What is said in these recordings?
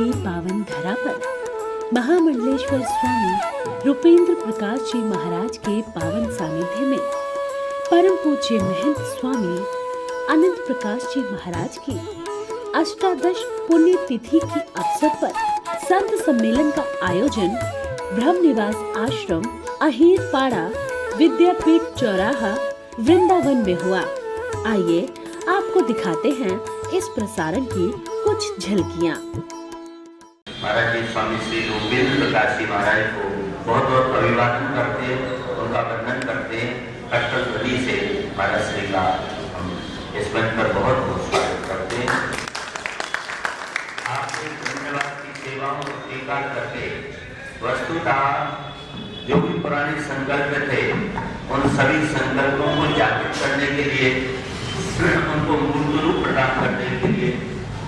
की पावन धरा पर महामंडलेश्वर स्वामी रूपेंद्र प्रकाश जी महाराज के पावन सानिध्य में परम पूज्य महंत स्वामी अनंत प्रकाश जी महाराज की अष्टादश पुण्य तिथि के अवसर पर संत सम्मेलन का आयोजन ब्रह्म निवास आश्रम अहीर पाड़ा विद्यापीठ चौराहा वृंदावन में हुआ। आइए आपको दिखाते हैं इस प्रसारण की कुछ झलकियाँ। महाराज जी स्वामी श्री रूपेंद्र प्रकाश जी महाराज को बहुत बहुत अभिवादन करते हैं, उनका वंदन करते हैं। अष्टध्वनि से महाराज श्री का हम इस मंच पर बहुत बहुत स्वागत करते हैं। आपके धन्यवाद की सेवाओं को स्वीकार करके वस्तुतः जो भी पुराने संकल्प थे उन सभी संकल्पों को जागृत करने के लिए, उनको मूर्त रूप प्रदान करने के लिए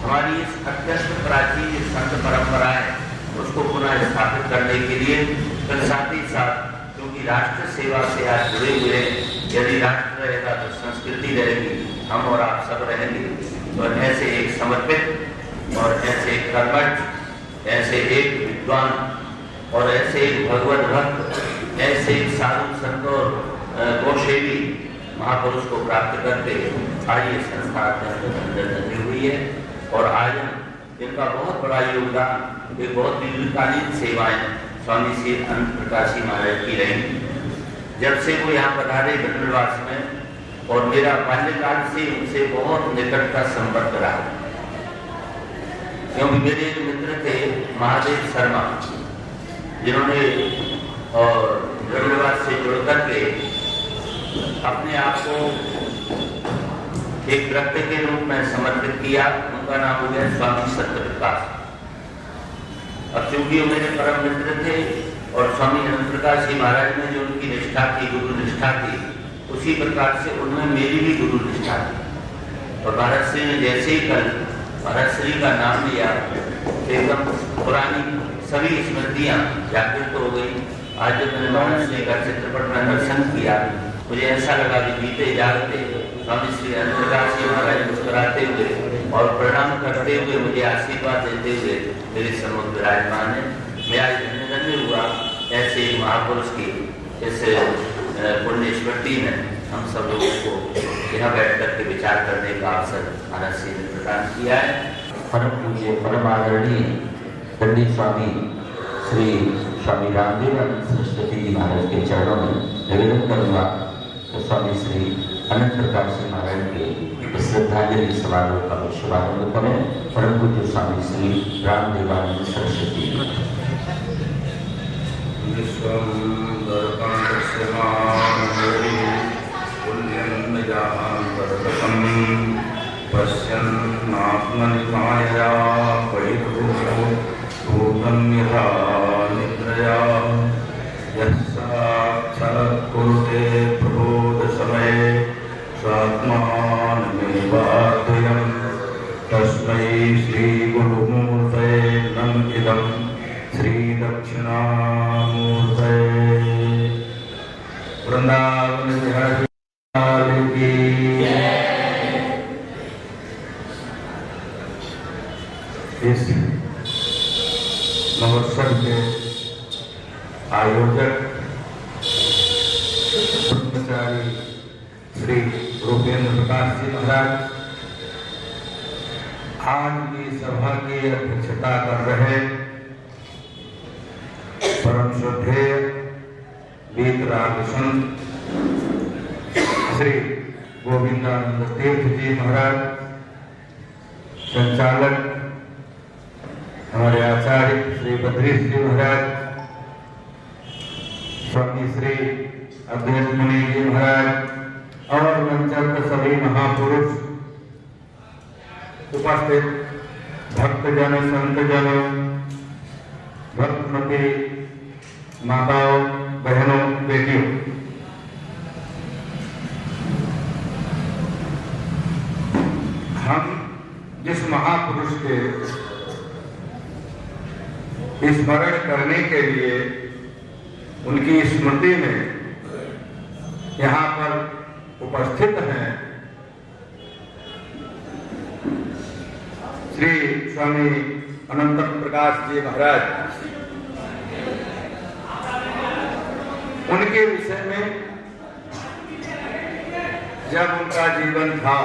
हमारी इस अत्यंत प्राचीन संत परंपरा है उसको पुनः स्थापित करने के लिए, फिर साथ ही साथ क्योंकि राष्ट्र सेवा से आज जुड़े हुए, यदि राष्ट्र रहेगा तो संस्कृति रहेगी, हम और आप सब रहेंगे। तो ऐसे एक समर्पित और ऐसे एक कर्मठ, ऐसे एक विद्वान और ऐसे एक भगवत भक्त, ऐसे एक साधु संत और गोसेवी महापुरुष को प्राप्त करके आज ये संस्था अंदर बनी हुई है। और आज इनका बहुत बड़ा योगदान, एक बहुत दीर्घकालीन सेवाएं स्वामी श्री अनंत प्रकाश जी महाराज की रही। जब से वो यहाँ पधारे ब्रह्मनिवास में, और मेरा बाल्यकाल से उनसे बहुत निकट का संपर्क रहा, क्योंकि मेरे एक मित्र थे महादेव शर्मा, जिन्होंने और ब्रह्मनिवास से जुड़ करके अपने आप को एक व्यक्ति के रूप में समर्पित किया। उनका नाम हो गया स्वामी सत्य प्रकाश। अब चूंकि वो मेरे परम मित्र थे और स्वामी अनंत प्रकाश जी महाराज में जो उनकी निष्ठा थी, गुरु निष्ठा थी, उसी प्रकार से उनमें मेरी भी गुरु निष्ठा थी। और महाराज श्री ने जैसे ही कल महाराज श्री का नाम लिया, एकदम पुरानी सभी स्मृतियां जागृत हो गई। आज जब मैंने महाराज श्री का चित्रपट में दर्शन किया, मुझे ऐसा लगा कि बीते जागते स्वामी श्री अनंत प्रकाश जी महाराज मुस्कुराते हुए और प्रणाम करते हुए मुझे आशीर्वाद देते हुए मेरे सम्मुख विराजमान है। मैं आज धन्य हुआ ऐसे महापुरुष की इस पुण्य स्मृति में हम सब लोगों को यहाँ बैठ करके विचार करने का अवसर महाराज श्री ने प्रदान किया है। परम पूज्य परम आदरणीय पंडित स्वामी श्री स्वामी रामदेव सरस्वती जी महाराज के चरणों में निवेदन करूँगा तो स्वामी श्री अनंत प्रकाश जी महाराज के श्रद्धांजलि समारोह का शुभारंभ करें। परम पूज्य स्वामी श्री रामदेवानंद सरस्वती पश्यन्नात्मनि मायया परिभूतं यथा निद्रया यस्साक्षात् कुरुते प्रबोधसमये स्वात्मानमेवाद्वयं तस्मै श्रीगुरुमूर्तये नमः। इदं श्रीदक्षिणामूर्तये। वृंदावन बिहारी की इस महोत्सव के आयोजक ब्रह्मचारी श्री रूपेंद्र प्रकाश जी महाराज आज की सभा की अध्यक्षता कर रहे परम श्रद्धेय वीतराग संत श्री गोविंदानंद तीर्थ जी महाराज, संचालक हमारे आचार्य श्री बद्रीश जी महाराज, स्वामी श्री अद्वैत मुनि जी महाराज और मंचस्थ सभी महापुरुष, उपस्थित भक्तजन, संतजन, भक्तमती माताओं, बहनों, बेटियों, हम जिस महापुरुष के स्मरण करने के लिए उनकी स्मृति में यहाँ पर उपस्थित हैं, श्री स्वामी अनंत प्रकाश जी महाराज, उनके विषय में जब उनका जीवन था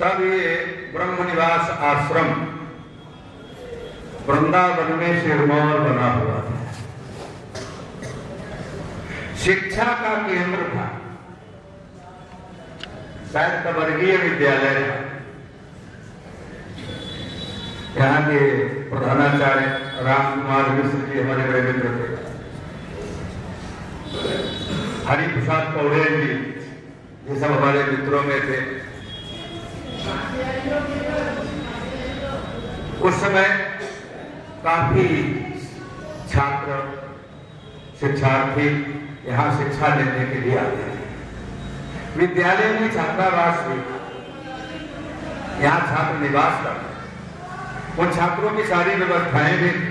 तब ये ब्रह्मनिवास आश्रम वृंदावन में सिरमौर बना हुआ था, शिक्षा का केंद्र था, शायद कवर्गीय विद्यालय था। यहाँ के प्रधानाचार्य राम कुमार मिश्र जी हमारे बड़े मित्र थे, हरि प्रसाद पौड़ेल जी, ये सब हमारे मित्रों में थे। उस समय काफी छात्र शिक्षार्थी यहाँ शिक्षा लेने के लिए आते थे। विद्यालय में छात्रावास भी, यहाँ छात्र निवास करते, उन छात्रों की सारी व्यवस्थाएं भी थी।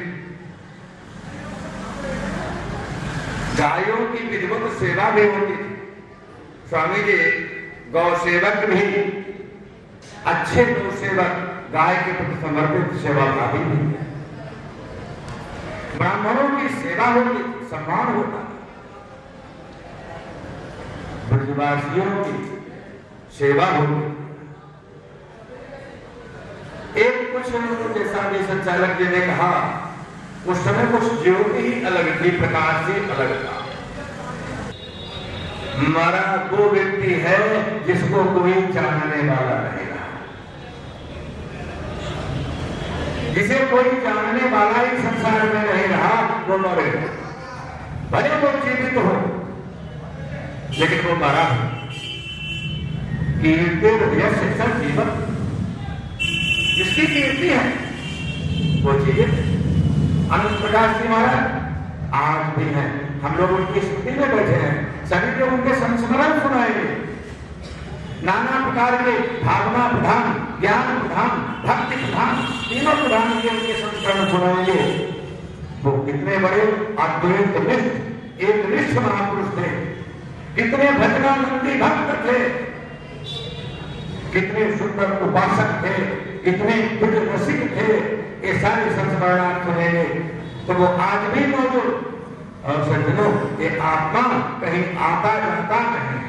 गायों की विधिवत सेवा भी होती थी। स्वामी जी गौ सेवक भी, अच्छे गौ सेवक, गाय के प्रति समर्पित सेवाभावी भी। ब्राह्मणों की सेवा होती, सम्मान होता, ब्रजवासियों की सेवा होती। एक कुछ जैसा भी संचालक जी ने कहा, उस समय कुछ ज्योति ही अलग थी, प्रकाश ही अलग था। मरा वो व्यक्ति है जिसको कोई जानने वाला नहीं रहा, जिसे कोई जानने वाला ही संसार में नहीं रहा, वो मरे। भले वो जीवित हो, लेकिन वो मरा। कीर्ति जीवन, जिसकी कीर्ति है वो जीवित। अनंत प्रकाश जी महाराज आज भी हैं, हम लोग उनकी स्मृति में बैठे हैं, सभी लोग उनके संस्मरण सुनाएंगे। नाना प्रकार के भावना प्रधान, ज्ञान प्रधान, भक्ति प्रधान, तीनों प्रधान के उनके संस्मरण सुनाएंगे। वो कितने बड़े अद्वैत निष्ठ, एक निष्ठ महापुरुष थे, कितने भजनानंदी भक्त थे, कितने सुंदर उपासक थे, कितने रसिक थे। ये सारे संस्मरण सुनेंगे तो वो आज भी मौजूद। और सज्जनों, ये आत्मा कहीं आता जाता नहीं,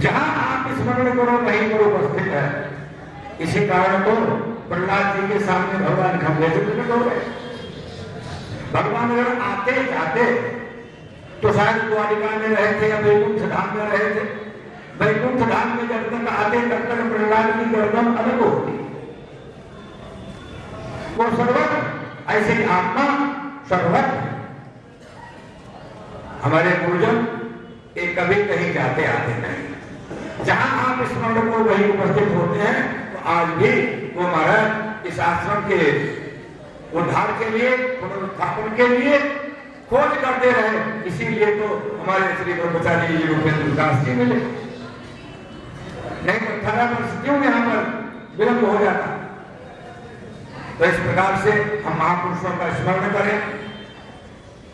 जहां आप स्मरण करो वहीं पर उपस्थित है। इसी कारण तो प्रहलाद जी के सामने भगवान खंभे से प्रकट हो गए। भगवान अगर आते जाते तो शायद द्वारिका में रहे थे या वैकुंठ धाम में रहे थे। वैकुंठ धाम में जब तक आते तब तक प्रहलाद की गर्दन अलग होती, वो सर्वत्र, ऐसे ही आत्मा सर्वत्र। हमारे गुरुजन ये कभी कहीं जाते आते नहीं, जहां आप स्मरण को वही उपस्थित होते हैं। तो आज भी वो महाराज इस आश्रम के उद्धार के लिए, पुनरुत्थापन के लिए खोज करते रहे। इसीलिए तो हमारे श्री ब्रह्मचारी जी रूपेंद्र प्रकाश जी मिले, नहीं तो 18 परिस्थितियों में यहाँ पर विलंब हो जाता। तो इस प्रकार से हम महापुरुषों का स्मरण करें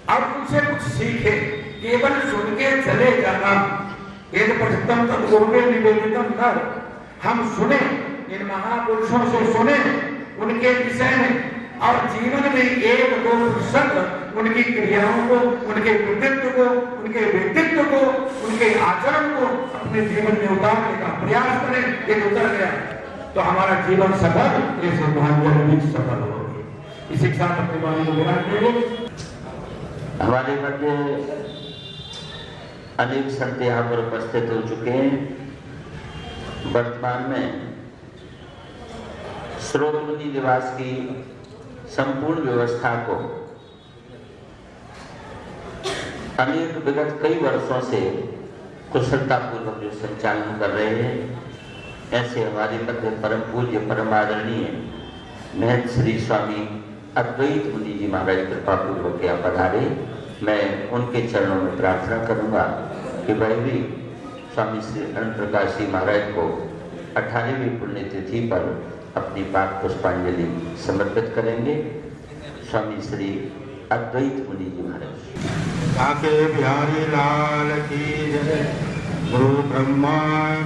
और उनसे कुछ सीखें। केवल सुन के चले जाना, यदि पठितम तद गुरुवे निवेदितम न, हम सुने, इन महापुरुषों से सुने उनके विषय में, और जीवन में एक दो प्रतिशत उनकी क्रियाओं को, उनके कृतित्व को, उनके व्यक्तित्व को, उनके आचरण को अपने जीवन में उतारने का प्रयास करें। ये उतर गया तो हमारा जीवन सफल, ये सिद्धांत भी सफल होगी। इसी के साथ अपनी वाणी को विराम देंगे। हमारे मध्य अनेक संत यहाँ पर उपस्थित हो चुके हैं। वर्तमान में श्रोतमुनि निवास की संपूर्ण व्यवस्था को अनेक विगत कई वर्षों से कुशलतापूर्वक जो संचालन कर रहे हैं, ऐसे हमारे मध्य परम पूज्य परम आदरणीय महंत श्री स्वामी अद्वैत मुनि जी महाराज कृपा पूर्वक यहाँ पधारे। मैं उनके चरणों में प्रार्थना करूंगा कि वह भी स्वामी श्री अनंत प्रकाश जी महाराज को 18वीं पुण्यतिथि पर अपनी पाक पुष्पांजलि समर्पित करेंगे। स्वामी श्री अद्वैत मुनि जी महाराज। काके बिहारी लाल की जय। गुरु ब्रह्मा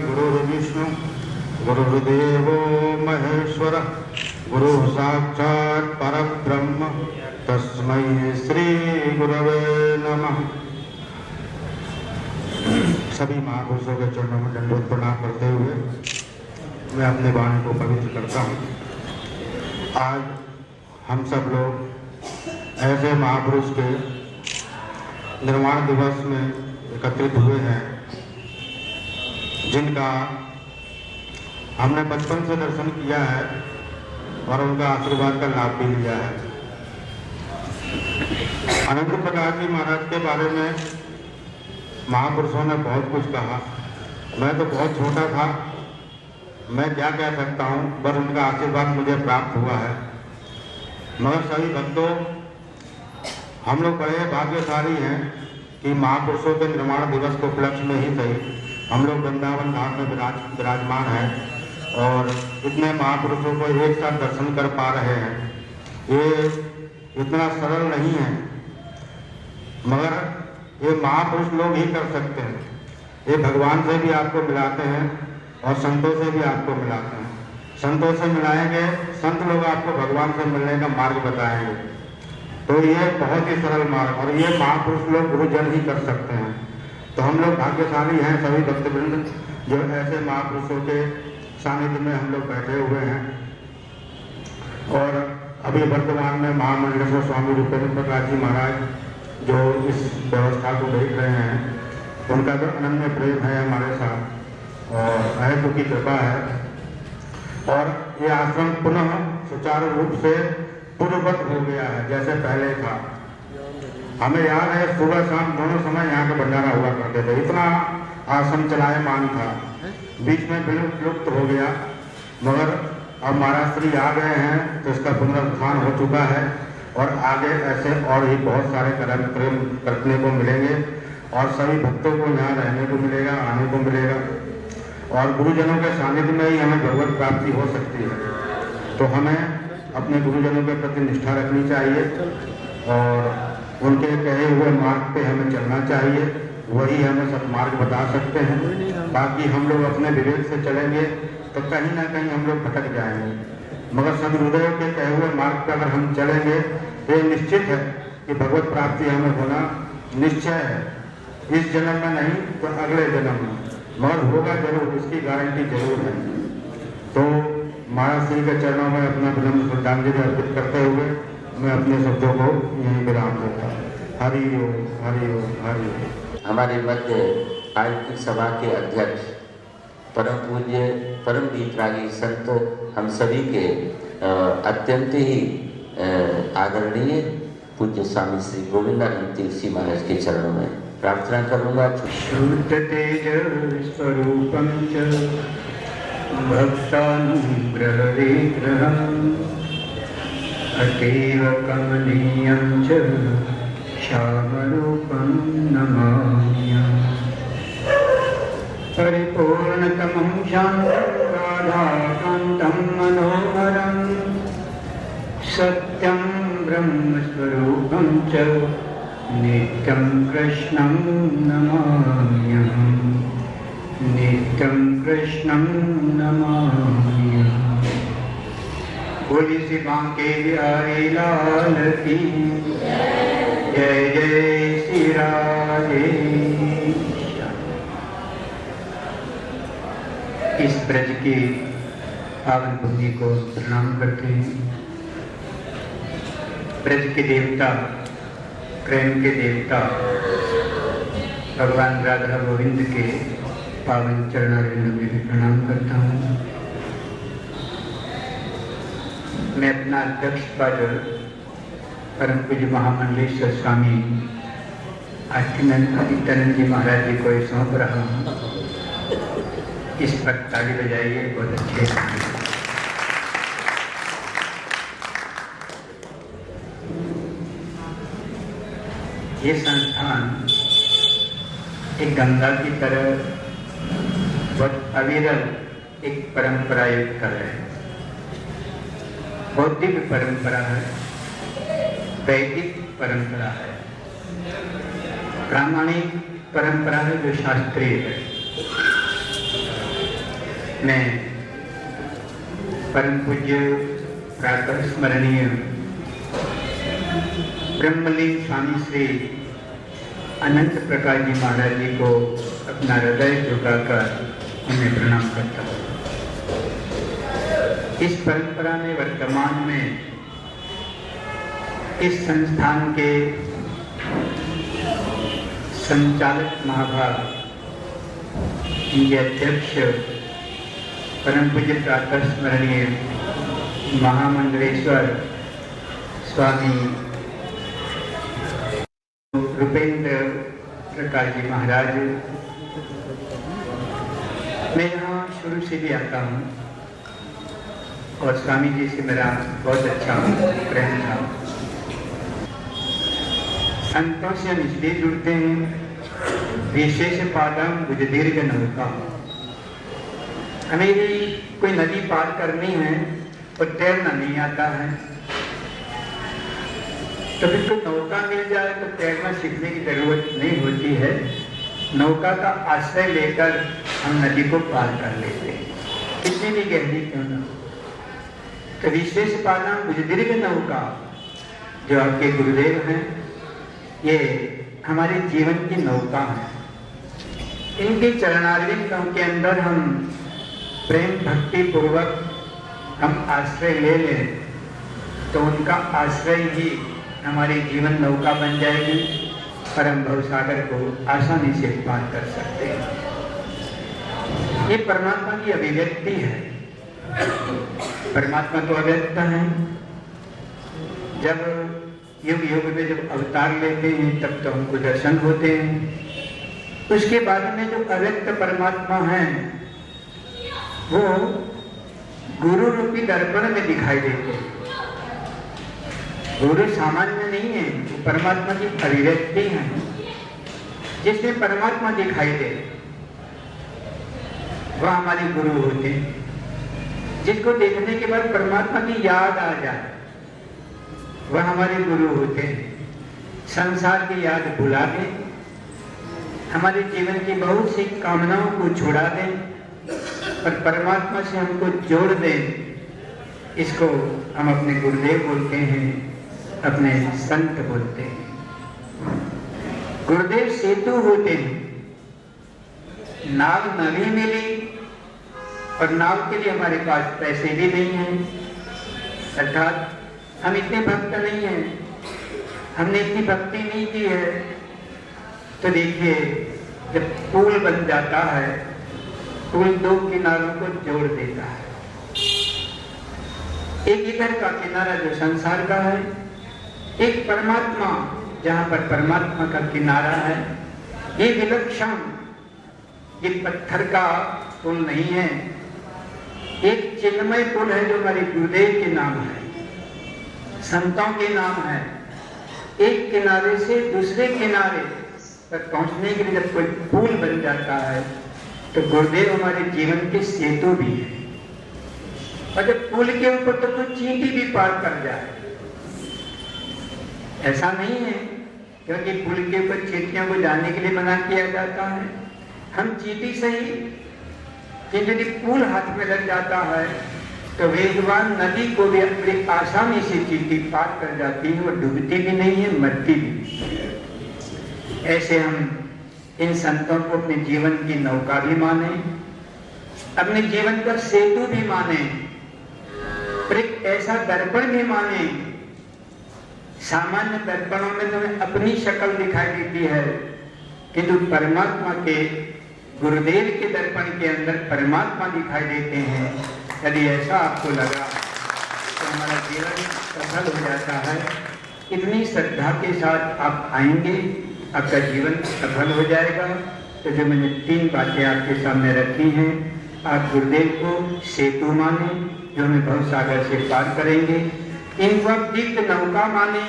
गुरु विष्णु गुरुर्देवो महेश्वरः गुरुः साक्षात् परब्रह्म तस्मै श्री गुरवे नमः। सभी महापुरुषों के चरणों में दंडवत प्रणाम करते हुए मैं अपने वाणी को पवित्र करता हूँ। आज हम सब लोग ऐसे महापुरुष के निर्वाण दिवस में एकत्रित हुए हैं जिनका हमने बचपन से दर्शन किया है और उनका आशीर्वाद का लाभ भी लिया है। अनंत प्रकाश जी महाराज के बारे में महापुरुषों ने बहुत कुछ कहा। मैं तो बहुत छोटा था, मैं क्या कह सकता हूँ, बस उनका आशीर्वाद मुझे प्राप्त हुआ है। मगर सभी भक्तों, हम लोग बड़े भाग्यशाली हैं कि महापुरुषों के निर्माण दिवस के उपलक्ष्य में ही सही हम लोग वृंदावन धाम में विराजमान हैं और इतने महापुरुषों को एक साथ दर्शन कर पा रहे हैं। ये इतना सरल नहीं है, मगर ये महापुरुष लोग ही कर सकते हैं। ये भगवान से भी आपको मिलाते हैं और संतों से भी आपको मिलाते हैं। संतों से मिलाएंगे, संत लोग आपको भगवान से मिलने का मार्ग बताएंगे। तो ये बहुत ही सरल मार्ग, और ये महापुरुष लोग गुरुजन ही कर सकते हैं। तो हम लोग भाग्यशाली हैं सभी भक्तवृंद जो ऐसे महापुरुषों के सानिध्य में हम लोग बैठे हुए हैं। और अभी वर्तमान में महामंडलेश्वर स्वामी रूपेंद्र प्रकाश जी महाराज जो इस व्यवस्था को देख रहे हैं, उनका तो अनन्य प्रेम है हमारे साथ और अहेतु की कृपा है। और ये आश्रम पुनः सुचारू रूप से पूर्ववत हो गया है जैसे पहले था। हमें याद है सुबह शाम दोनों समय यहाँ का भंडारा हुआ करते थे, इतना आश्रम चलायमान था। बीच में विलुप्त हो गया, मगर अब महाराज श्री आ गए हैं तो इसका पुनरुत्थान हो चुका है और आगे ऐसे और भी बहुत सारे कार्यक्रम करने को मिलेंगे और सभी भक्तों को यहाँ रहने को मिलेगा, आने को मिलेगा और गुरुजनों के सानिध्य में ही हमें भगवत प्राप्ति हो सकती है। तो हमें अपने गुरुजनों के प्रति निष्ठा रखनी चाहिए और उनके कहे हुए मार्ग पे हमें चलना चाहिए, वही हमें सत्मार्ग बता सकते हैं। बाकी हम लोग अपने विवेक से चलेंगे तो कहीं ना कहीं हम लोग भटक जाएंगे, मगर सदगुरुदेव के कहे हुए मार्ग पर अगर हम चलेंगे तो ये निश्चित है कि भगवत प्राप्ति हमें होना निश्चय है। इस जन्म में नहीं तो अगले जन्म में, मगर होगा जरूर, इसकी गारंटी जरूर है। तो महाराज श्री के चरणों में अपना विनम्र श्रद्धांजलि अर्पित करते हुए मैं अपने शब्दों को यहीं विराम देता हूँ। हरि ओम, हरि ओम, हरि ओम। हमारे मध्य आज की सभा के अध्यक्ष परम पूज्य परम वीतरागी संत हम सभी के अत्यंत ही आदरणीय पूज्य स्वामी श्री गोविंदानंद तीर्थ जी महाराज के चरणों में प्रार्थना करूंगा। शुद्ध तेज स्वरूपं च भक्तानुग्रह विग्रहम् अतीव कमनीयं च श्यामरूपं नमाम्यहम्। परिपूर्णतमं शान्तं राधाकान्तं मनोहरं सत्यं ब्रह्मस्वरूपं च नित्यं कृष्णं नमाम्यहम्। नित्यं कृष्णं नमाम्यहम्। बोली सी बांके बिहारी लाल की जय जय श्री राधे। इस ब्रज की पावन भूमि को प्रणाम करते हैं। ब्रज के देवता, प्रेम के देवता भगवान राधा गोविंद के पावन चरणारविंद में भी प्रणाम करता हूँ। मैं अपना अध्यक्ष पद परम पूज्य महामंडलेश्वर स्वामी आदित्यानंद जी महाराज जी को सौंप रहा हूँ। इस पर ताली बजाइए, बहुत अच्छे। ये संस्थान एक गंगा की तरह बहुत अविरल एक परंपरा युक्त कर रहे हैं। बहुत दिव्य परंपरा है, वैदिक परंपरा है, प्रामाणिक परंपरा है जो शास्त्रीय है। मैं परम पूज्य प्रातः स्मरणीय ब्रह्मलीन स्वामी श्री अनंत प्रकाश जी महाराज जी को अपना हृदय झुकाकर उन्हें प्रणाम करता हूँ। इस परंपरा में वर्तमान में इस संस्थान के संचालक महाभाग इनके अध्यक्ष परम पूज्य प्रातः स्मरणीय महामंडलेश्वर स्वामी रुपेंद्र प्रकाश जी महाराज, मैं यहाँ शुरू से भी आता हूँ और स्वामी जी से मेरा बहुत अच्छा प्रेम था। संतों से हम इसलिए जुड़ते हैं, विशेष पादम भुज दीर्घ नौका। हमें भी कोई नदी पार करनी है और तैरना नहीं आता है, तो फिर कोई नौका मिल जाए तो तैरना सीखने की जरूरत नहीं होती है। नौका का आश्रय लेकर हम नदी को पार कर लेते हैं, कितनी भी गहरी क्यों न। तो विशेष पाना दीर्घ नौका जो आपके गुरुदेव हैं, ये हमारे जीवन की नौका है। इनके चरणारविंदों के अंदर हम प्रेम भक्ति पूर्वक हम आश्रय ले लें तो उनका आश्रय ही हमारी जीवन नौका बन जाएगी, परम भवसागर को आसानी से पार कर सकते हैं। ये परमात्मा की अभिव्यक्ति है। परमात्मा तो अव्यक्त है, जब युग युग में जब अवतार लेते हैं तब तो हमको दर्शन होते हैं। उसके बाद में जो अव्यक्त परमात्मा है वो गुरु रूपी दर्पण में दिखाई देते हैं। गुरु सामान्य नहीं है, वो परमात्मा की अभिव्यक्ति है। जिसमें परमात्मा दिखाई दे वह हमारे गुरु होते हैं। जिसको देखने के बाद परमात्मा की याद आ जाए वह हमारे गुरु होते हैं। संसार की याद भुला दें, हमारे जीवन की बहुत सी कामनाओं को छुड़ा दें और परमात्मा से हमको जोड़ दें, इसको हम अपने गुरुदेव बोलते हैं, अपने संत बोलते हैं। गुरुदेव सेतु होते हैं। नाव नवी मिली और नाव के लिए हमारे पास पैसे भी नहीं हैं, अर्थात हम इतने भक्त नहीं हैं, हमने इतनी भक्ति नहीं की है। तो देखिए, जब पुल बन जाता है, पुल दो किनारों को जोड़ देता है। एक इधर का किनारा जो संसार का है, एक परमात्मा जहां पर परमात्मा का किनारा है। ये विलक्षण, ये पत्थर का पुल नहीं है, एक चिन्मय पुल है जो हमारे गुरुदेव के नाम है, संतों के नाम है। एक किनारे से दूसरे किनारे पर पहुंचने के लिए जब कोई पुल बन जाता है तो गुरुदेव हमारे जीवन के सेतु भी है। और जब पुल के ऊपर तो कोई चींटी भी पार कर जाए, ऐसा नहीं है, क्योंकि पुल के ऊपर चींटियों को जाने के लिए मना किया जाता है। हम चींटी सही, कि यदि पुल हाथ में लग जाता है तो वेगवान नदी को भी बड़ी आसानी से चींटी पार कर जाती है, वो डूबती भी नहीं है, मरती भी नहीं है। ऐसे हम इन संतों को अपने जीवन की नौका भी माने, अपने जीवन का सेतु भी माने, और एक ऐसा दर्पण भी माने। सामान्य दर्पणों में तुम्हें अपनी शक्ल दिखाई देती है, किंतु परमात्मा के गुरुदेव के दर्पण के अंदर परमात्मा दिखाई देते हैं। यदि ऐसा आपको लगा तो हमारा जीवन सफल हो जाता है। इतनी श्रद्धा के साथ आप आएंगे, आपका जीवन सफल हो जाएगा। तो जो मैंने 3 बातें आपके सामने रखी हैं, आप गुरुदेव को सेतु माने जो हमें भवसागर से पार करेंगे। इनको आप दिव्य नौका माने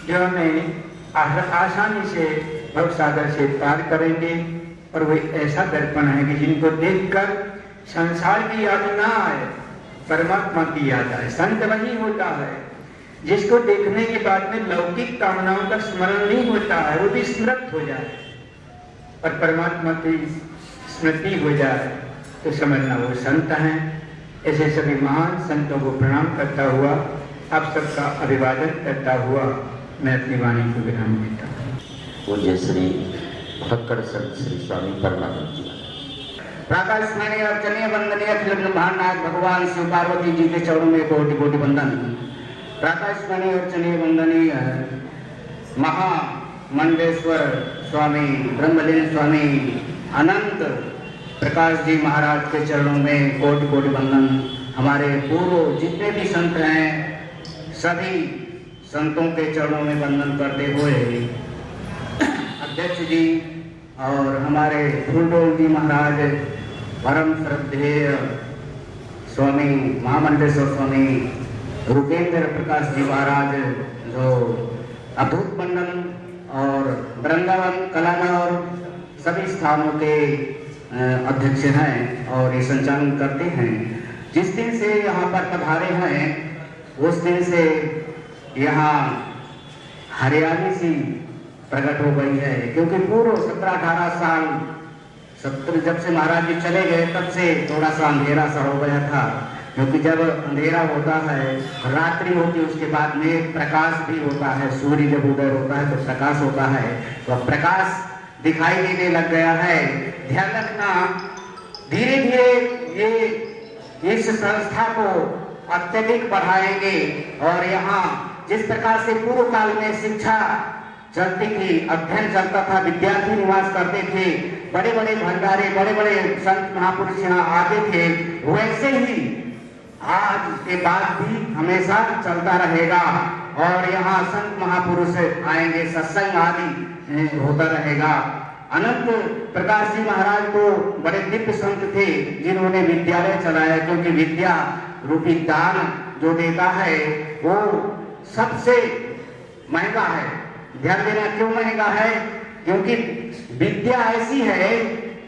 जो हमें आसानी से भवसागर से पार करेंगे। और वही ऐसा दर्पण है कि जिनको देखकर संसार की याद ना आए, परमात्मा की याद आए। संत वही होता है जिसको देखने के बाद में लौकिक कामनाओं का स्मरण नहीं होता है, वो भी स्मृत हो जाए और परमात्मा की स्मृति हो जाए तो समझना वो संत हैं। ऐसे सभी महान संतों को प्रणाम करता हुआ, आप सबका अभिवादन करता हुआ मैं अपनी वाणी को विराम देता हूँ। पूज्य श्री भक्कड़ संत श्री स्वामी परमानंद जी प्रातः स्मरणीय अर्चनीय वंदनीय अखिल ब्रह्मांड भगवान शिव पार्वती जी के चरणों में कोटि कोटि वंदन। प्रातः स्मरणीय अर्चनीय वंदनीय महामंडलेश्वर स्वामी ब्रह्मलीन स्वामी अनंत प्रकाश जी महाराज के चरणों में कोटि कोटि वंदन। हमारे पूर्व जितने भी संत हैं सभी संतों के चरणों में वंदन करते हुए अध्यक्ष जी और हमारे फूलडोल जी महाराज, परम श्रद्धेय स्वामी महामंडलेश्वर स्वामी रूपेंद्र प्रकाश जी महाराज जो अद्भुत मंडल और वृंदावन कलानौर सभी स्थानों के अध्यक्ष हैं और ये संचालन करते हैं। जिस दिन से यहाँ पर पधारे हैं उस दिन से यहाँ हरियाली सी प्रकट हो गई है, क्योंकि पूर्व 17-18 साल जब से महाराज जी चले गए तब से थोड़ा सा अंधेरा सा हो गया था, क्योंकि जब अंधेरा होता है रात्रि होती है उसके बाद में प्रकाश भी होता है, सूर्य जब उदय होता है तो प्रकाश होता है, तो प्रकाश दिखाई देने लग गया है। ध्यान रखना, धीरे धीरे ये इस संस्था को अत्यधिक बढ़ाएंगे और यहाँ जिस प्रकार से पूर्व काल में शिक्षा चलती थी, अध्ययन चलता था, विद्यार्थी निवास करते थे, बड़े बड़े भंडारे, बड़े बड़े संत महापुरुष यहाँ आते थे, वैसे ही आज के बाद भी हमेशा चलता रहेगा और यहाँ संत महापुरुष आएंगे, सत्संग आदि होता रहेगा। अनंत प्रकाश जी महाराज को बड़े दिव्य संत थे जिन्होंने विद्यालय चलाया, क्योंकि विद्या रूपी दान जो देता है वो सबसे महंगा है। ध्यान देना, क्यों महंगा है? क्योंकि विद्या ऐसी है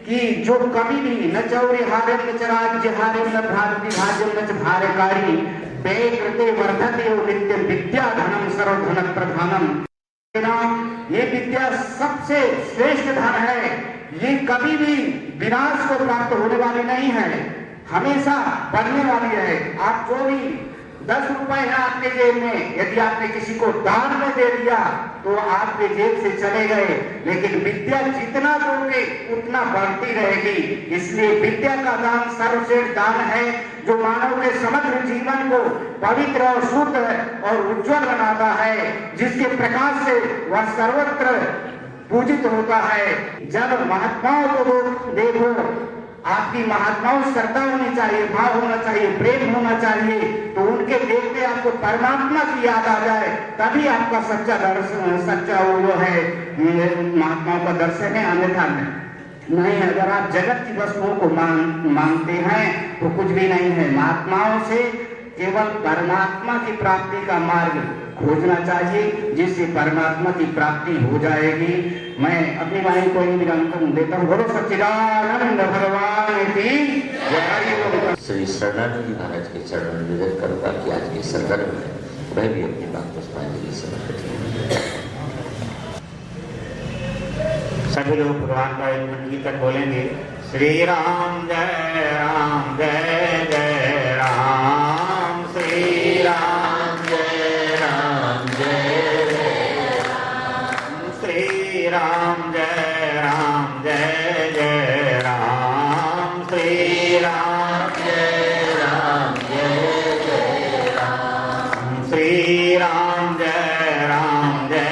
कि जो कभी भी न चौरिहार्यं न च राज्यहार्यं न भ्रातृभाज्यं न च भारकारी व्यय कृते वर्धते नित्यं विद्या धनम सर्वधन प्रधानम। ये विद्या सबसे श्रेष्ठ धन है, ये कभी भी विनाश को प्राप्त होने वाली नहीं है, हमेशा बढ़ने वाली है। आप जो भी 10 रुपए है आपके जेब में, यदि आपने किसी को दान में दे दिया तो आपके जेब से चले गए, लेकिन विद्या जितना दोगे उतना बढ़ती रहेगी। इसलिए विद्या का दान सर्वश्रेष्ठ दान है, जो मानव के समग्र जीवन को पवित्र और शुद्ध और उज्जवल बनाता है, जिसके प्रकाश से वह सर्वत्र पूजित होता है। जब महात्माओं को देखो, आपकी महात्माओं श्रद्धा होनी चाहिए, भाव होना चाहिए, प्रेम होना चाहिए, तो उनके देखते आपको परमात्मा की याद आ जाए, तभी आपका सच्चा दर्शन, सच्चा वो है महात्माओं का दर्शन है, अन्यथा नहीं। अगर आप जगत की वस्तुओं को मांगते हैं तो कुछ भी नहीं है। महात्माओं से केवल परमात्मा की प्राप्ति का मार्ग खोजना चाहिए, जिससे परमात्मा की प्राप्ति हो जाएगी। मैं अपनी वाणी को निरंतर देता हूँ। बोलो सच्चिदानंद भगवान की जय। श्री शरणानंद जी महाराज के चरणों में निवेदन करूंगा कि आज के संदर्भ में वह भी अपनी बात पुष्पांजलि समर्पित करें। सभी लोग भगवान का एक मंत्र तक बोलेंगे। श्री राम जय राम जय जय राम, श्री राम जय राम जय जय राम, श्री राम जय राम जय जय राम, श्री राम जय राम जय जय राम, श्री राम जय राम जय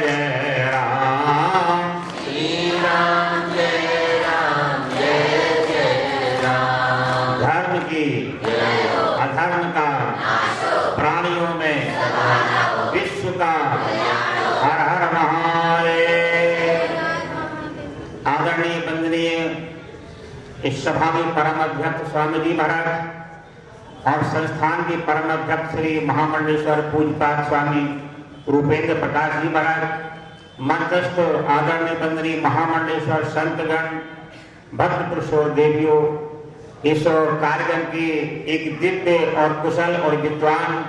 जय राम, श्री राम जय राम जय जय राम। धर्म की अधर्म का प्राणियों में विश्व का हर हर महादेव। आदरणीय वंदनीय इस सभा में परम अध्यक्ष स्वामी जी महाराज और संस्थान के परम अध्यक्ष श्री महामंडलेश्वर पूज्यपाद स्वामी रूपेंद्र प्रकाश जी महाराज, मंचस्थ आदरणीय वंदनीय महामंडलेश्वर संतगण, भक्त पुरुषों, देवियों, इस कार्यक्रम की एक दिव्य और कुशल और विद्वान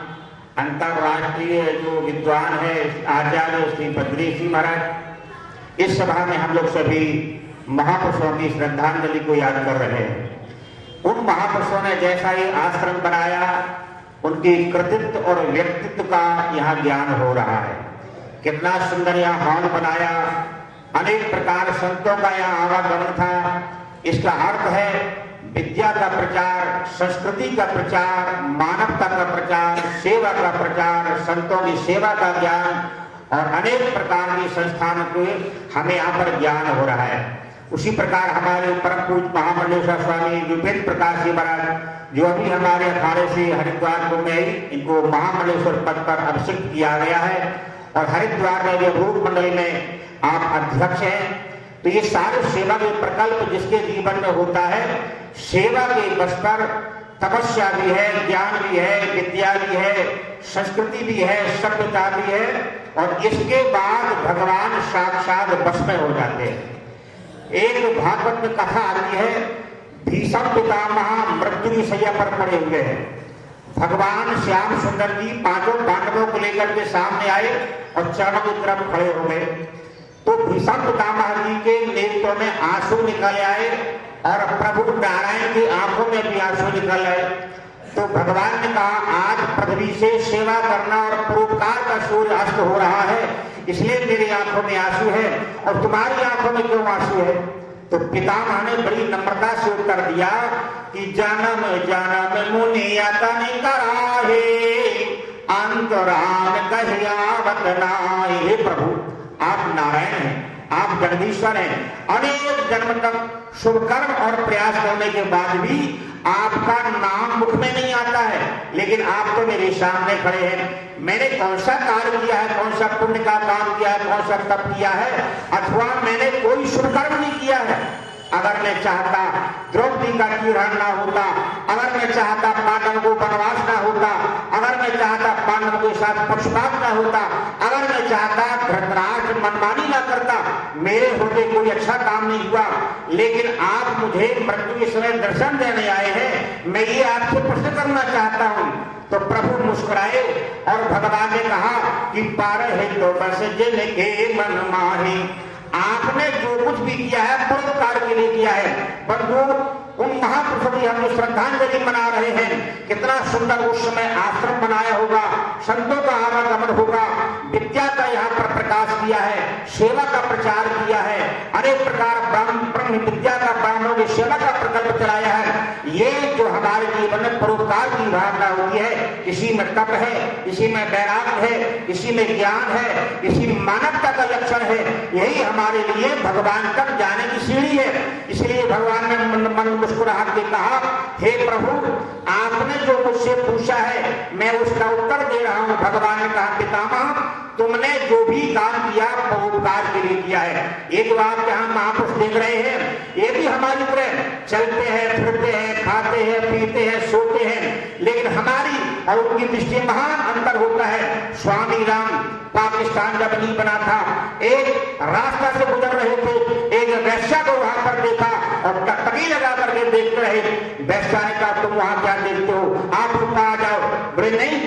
अंतरराष्ट्रीय जो विद्वान है आचार्य श्री बद्रीश जी महाराज, इस सभा में हम लोग सभी महापुरुषों की श्रद्धांजलि को याद कर रहे हैं। उन महापुरुषों ने जैसा ये आश्रम बनाया, उनकी कृतित्व और व्यक्तित्व का यहाँ ज्ञान हो रहा है। कितना सुंदर यहाँ हॉल बनाया, अनेक प्रकार संतों का यहाँ आवागमन था। इसका अर्थ है विद्या का प्रचार, संस्कृति का प्रचार, मानवता का प्रचार, सेवा का प्रचार, संतों की सेवा का ज्ञान और अनेक प्रकार की संस्थानों के हमें यहाँ पर ज्ञान हो रहा है। उसी प्रकार हमारे परम पूज्य महामंडलेश्वर स्वामी रुपेंद्र प्रकाश जी महाराज, जो अभी हमारे अखाड़े से हरिद्वार को में इनको महामंडलेश्वर पद पर अभिषिक्त किया गया है और हरिद्वार में व्यवभूत मंडल में आप अध्यक्ष हैं। तो ये सारे सेवा के प्रकल्प जिसके जीवन में होता है, सेवा के बस पर तपस्या भी है, ज्ञान भी है, विद्या भी है, संस्कृति भी है, सभ्यता भी है और इसके बाद भगवान साक्षात बस में हो जाते हैं। एक भागवत में कथा आती है, भीष्म पितामह मृत्यु की शैया पर पड़े हुए हैं। भगवान श्याम सुंदर जी पांचों पांडवों को लेकर के सामने आए और चरणों की तरफ खड़े हो गए। तो भीष्म पितामह जी के नेत्रों में आंसू निकल आए और प्रभु नारायण की आंखों में भी आंसू निकल आए। तो भगवान ने कहा, आज पृथ्वी से सेवा करना और परोपकार का सूर्य अस्त हो रहा है, इसलिए मेरी आंखों में आंसू है और तुम्हारी आंखों में क्यों आंसू है? तो पितामह ने बड़ी नम्रता से उत्तर दिया कि जन्म जन्म मुनि यतन कराहे, अंतरान कहियावत नाहि। हे प्रभु, आप नारायण हैं, आप जगदीश्वर हैं। अनेक जन्म तक शुभ कर्म और प्रयास करने के बाद भी आपका नाम मुख में नहीं आता है, लेकिन आप तो मेरे सामने खड़े हैं। मैंने कौन सा कार्य किया है, कौन सा पुण्य का काम किया है, कौन सा तप किया है, अथवा मैंने कोई शुभ कर्म नहीं किया है। अगर मैं चाहता द्रौपदी का चूरहरण ना होता, अगर मैं चाहता पांडवों को वनवास ना होता, अगर मैं चाहता पांडवों के साथ पक्षपात ना होता, अगर मैं चाहता धृतराष्ट्र मनमानी ना करता, मेरे होते कोई अच्छा काम नहीं हुआ। लेकिन आप मुझे मृत्यु के समय दर्शन देने आए हैं, मैं ये आपसे प्रश्न करना चाहता हूँ। तो प्रभु मुस्कुराए और भगवान ने कहा कि पार है तो बस जिनके मन माही। आपने जो कुछ भी किया है परोपकार के लिए किया है। बंधु, उन महापुरुषों की हम जो श्रद्धांजलि मना रहे हैं, कितना सुंदर उस समय आश्रम बनाया होगा, संतों का आवागमन होगा, विद्या का यहाँ पर प्रकाश किया है, सेवा का प्रचार किया है, अनेक प्रकार ब्रह्म विद्या का, ब्राह्मणों की सेवा का प्रकल्प चलाया है। ये जो हमारे जीवन में परोपकार की भावना होती है, इसी में तप है, इसी में वैराग्य है, इसी में ज्ञान है, इसी मानवता का लक्षण है। यही हमारे लिए भगवान तक जाने की सीढ़ी है। इसलिए भगवान ने मन मुस्कुराहट के कहा, हे प्रभु, आपने जो मुझसे पूछा है मैं उसका उत्तर दे रहा हूँ। भगवान ने कहा, पितामह, तुमने जो भी काम किया परोपकार के लिए किया है। ये जो आप यहाँ महापुरुष देख रहे हैं, ये भी हमारी तरह चलते हैं, फिरते हैं, खाते हैं, पीते हैं, सोते हैं, लेकिन हमारी और उनकी दृष्टि महान अंतर होता है। स्वामी राम पाकिस्तान जब नहीं बना था, एक रास्ता से गुजर रहे थे, एक वैश्या को वहां पर देखा और टकटकी लगा करके देखते रहे। वैश्या ने कहा, तुम वहां क्या देखते हो, आप ऊपर आ जाओ। बोले नहीं,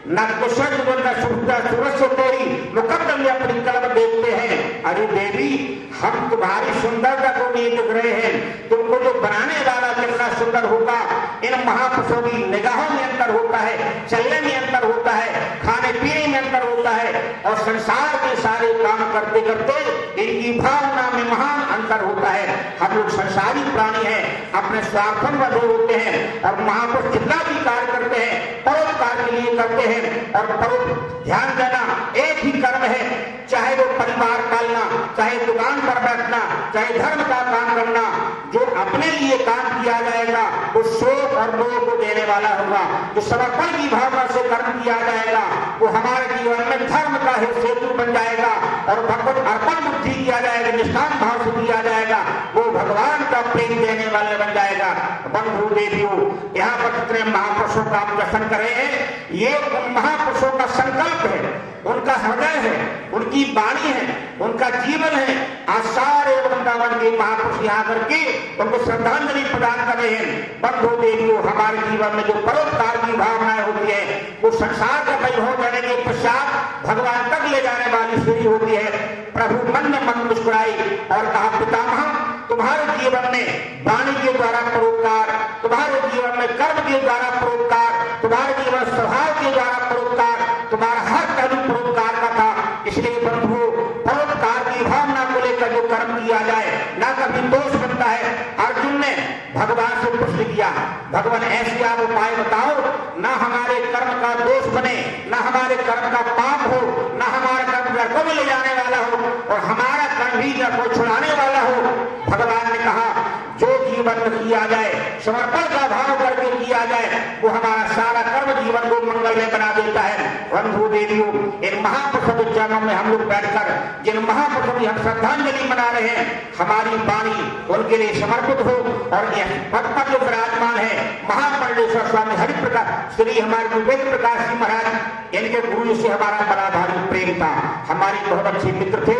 न सूरज से तेरी मुकद्दम में अपनी कलम देखते हैं। अरे देवी, हम तुम्हारी सुंदरता को नहीं देख रहे हैं, तुमको जो बनाने वाला कितना सुंदर होगा। इन महापुरुषों की निगाहों में अंतर होता है, चलने में अंतर होता है, खाने पीने में अंतर होता है और संसार के सारे काम करते करते इनकी भावना में महान अंतर होता है। हम लोग संसारी प्राणी हैं, अपने स्वार्थन बंधे होते हैं और महापुरुष जितना भी कार्य करते हैं परोपकार के लिए करते हैं। और ध्यान देना, एक ही कर्म है, चाहे वो परिवार पालना, चाहे दुकान पर बैठना, चाहे धर्म का काम करना। जो अपने लिए काम किया जाएगा वो शोक और लोगों को देने वाला होगा। जो समर्पण की भावना से कर्म किया जाएगा वो हमारे जीवन में धर्म का हेतु बन जाएगा और भगवत अर्पण बुद्धि किया जाएगा, निष्ठान भाव से किया जाएगा, वो भगवान का प्रेम देने वाला बन जाएगा। बंधु देवियों, यहाँ पर जितने महापुरुषों का आप दर्शन कर रहे हैं, ये महापुरुषों का संकल्प है, उनका हृदय है, उनकी वाणी है, उनका जीवन है। आज सारे वृंदावन के महापुरुष यहाँ करके उनको श्रद्धांजलि प्रदान कर रहे हैं। बंधु देवियों, हमारे जीवन में जो परोपकार की भावनाएं होती है वो संसार का वैभव देने के पश्चात भगवान तक ले जाने वाली सीढ़ी होती है। प्रभु मन में मन मुस्कुराई और कहा, पितामह, तुम्हारे जीवन में वाणी के द्वारा परोपकार, तुम्हारे जीवन में कर्म के द्वारा परोपकार, तुम्हारे जीवन स्वभाव के द्वारा परोपकार, तुम्हारा हर पहलू परोपकार का था। इसलिए बंधु, परोपकार की भावना को लेकर जो कर्म किया जाए ना कभी दोष बनता है। अर्जुन ने भगवान से प्रश्न किया, भगवान ऐसे आप उपाय बताओ ना हमारे कर्म का दोष बने, ना हमारे कर्म का पाप हो, ना हमारा कर्म नरकों में ले जाने वाला हो और हमारा कर्म भी नरकों छुड़ाने वाला हो। भगवान ने कहा जो जीवन में किया जाए, समर्पण का भाव करके किया जाए, वो हमारा सारा कर्म जीवन को मंगलमय बना देता है। बंधु देवियों, इन महापुरुषों के चरणों में हम लोग बैठकर जिन महापुरुषों की हम श्रद्धांजलि मना रहे हैं, हमारी वाणी उनके लिए समर्पित हो। और यह पद पर जो विराजमान है महामंडलेश्वर स्वामी हरिप्रकाश श्री हमारे भूपेंद्र प्रकाश जी महाराज, इनके गुरु से हमारा बड़ा भारी प्रेम था। हमारी बहुत अच्छे मित्र थे,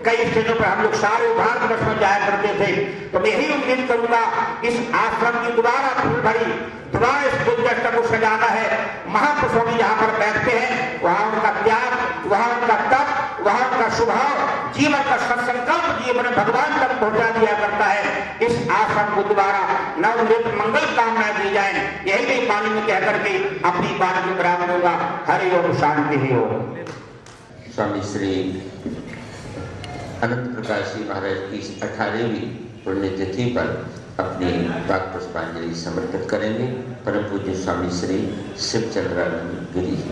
कई स्टेजों पर हम लोग सारे भारतवर्ष में जाया करते थे। तो मैं यही उम्मीद करूंगा इस आश्रम की दोबारा फूल भरी दोबारा इस गुलदस्ता को सजाना है। महापुरुषों जी यहाँ पर बैठते हैं, वहां उनका त्याग, वहां उनका तप, वहां उनका स्वभाव, जीवन का सत्संकल्प जीवन भगवान तक पहुंचा दिया करता है। इस आश्रम को दोबारा नवनित मंगल कामनाएं दी जाए, यही मैं वाणी में कह करके अपनी वाणी को विराम दूंगा। हरि ओम, शांति ही हो। स्वामी श्री अनंत प्रकाश जी महाराज की 18वीं पुण्यतिथि पर अपनी वाक पुष्पांजलि समर्पित करेंगे परम पूज्य स्वामी श्री शिवचंद्रानंद गिरी जी।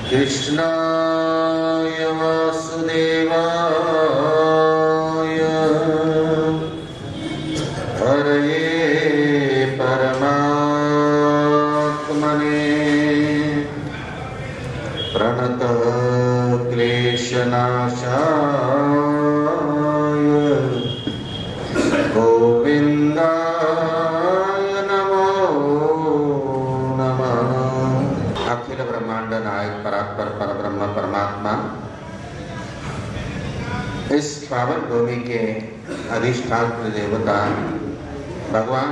कृष्णाय वासुदेवाय हरये प्रणत क्लेशनाशाय गोविंदाय नमो नमः। अखिल ब्रह्मांड नायक परात्पर परब्रह्म परमात्मा, इस पावन भूमि के अधिष्ठात्र देवता भगवान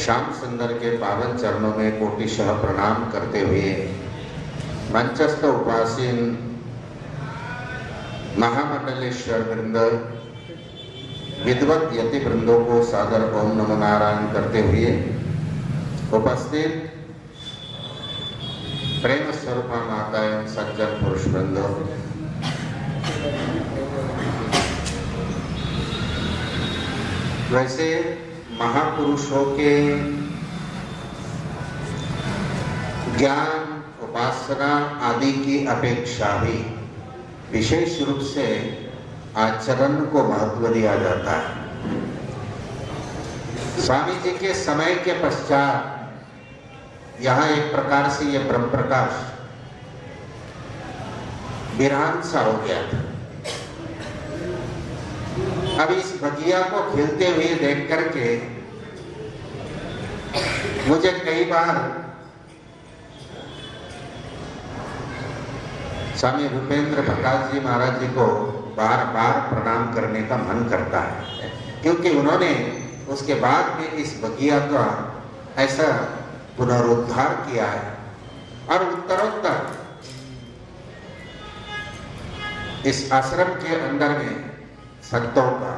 श्याम सुंदर के पावन चरणों में कोटिशः प्रणाम करते हुए मंचस्थ उपासीन महामंडलेश्वर वृंद, विद्वत यति वृंदों को सादर ओम नमो नारायण करते हुए उपस्थित प्रेम स्वरूपा माता एवं सज्जन पुरुष वृंद, वैसे महापुरुषों के ज्ञान, उपासना आदि की अपेक्षा भी विशेष रूप से आचरण को महत्व दिया जाता है। स्वामी जी के समय के पश्चात यहाँ एक प्रकार से ये ब्रह्म प्रकाश विरान सा हो गया था। अब इस बगिया को खिलते हुए देख करके मुझे कई बार स्वामी भूपेंद्र प्रकाश जी महाराज जी को बार बार प्रणाम करने का मन करता है, क्योंकि उन्होंने उसके बाद में इस बगिया का ऐसा पुनरुद्धार किया है और उत्तरोत्तर इस आश्रम के अंदर में संतों का,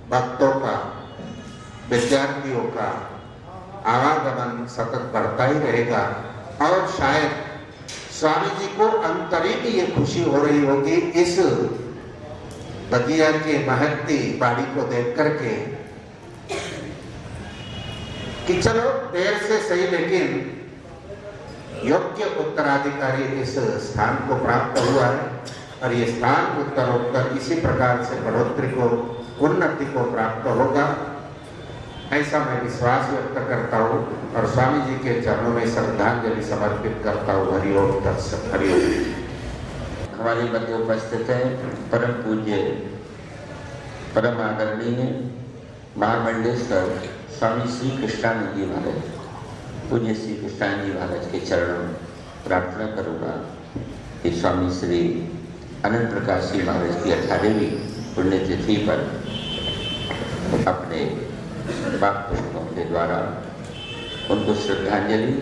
भक्तों का, विद्यार्थियों का आवागमन सतत बढ़ता ही रहेगा। और शायद स्वामी जी को अंतरिम ये खुशी हो रही होगी इस बगिया के महत्ती बाड़ी को देख करके कि चलो देर से सही लेकिन योग्य उत्तराधिकारी इस स्थान को प्राप्त हुआ है और ये स्थान उत्तरोत्तर इसी प्रकार से बढ़ोतरी को, उन्नति को प्राप्त होगा, ऐसा मैं विश्वास व्यक्त करता हूँ और स्वामी जी के चरणों में श्रद्धांजलि समर्पित करता हूँ। हरिओम तत्सत। हरिओम। हमारे मध्य उपस्थित है परम पूज्य परम आदरणीय महामंडलेश्वर स्वामी श्री कृष्णानंद जी महाराज, पूज्य श्री कृष्णानंद जी महाराज के चरणों में प्रार्थना करूँगा कि स्वामी श्री अनंत प्रकाश जी महाराज की 18वीं पुण्यतिथि पर अपने वाक पुष्पों के द्वारा उनको श्रद्धांजलि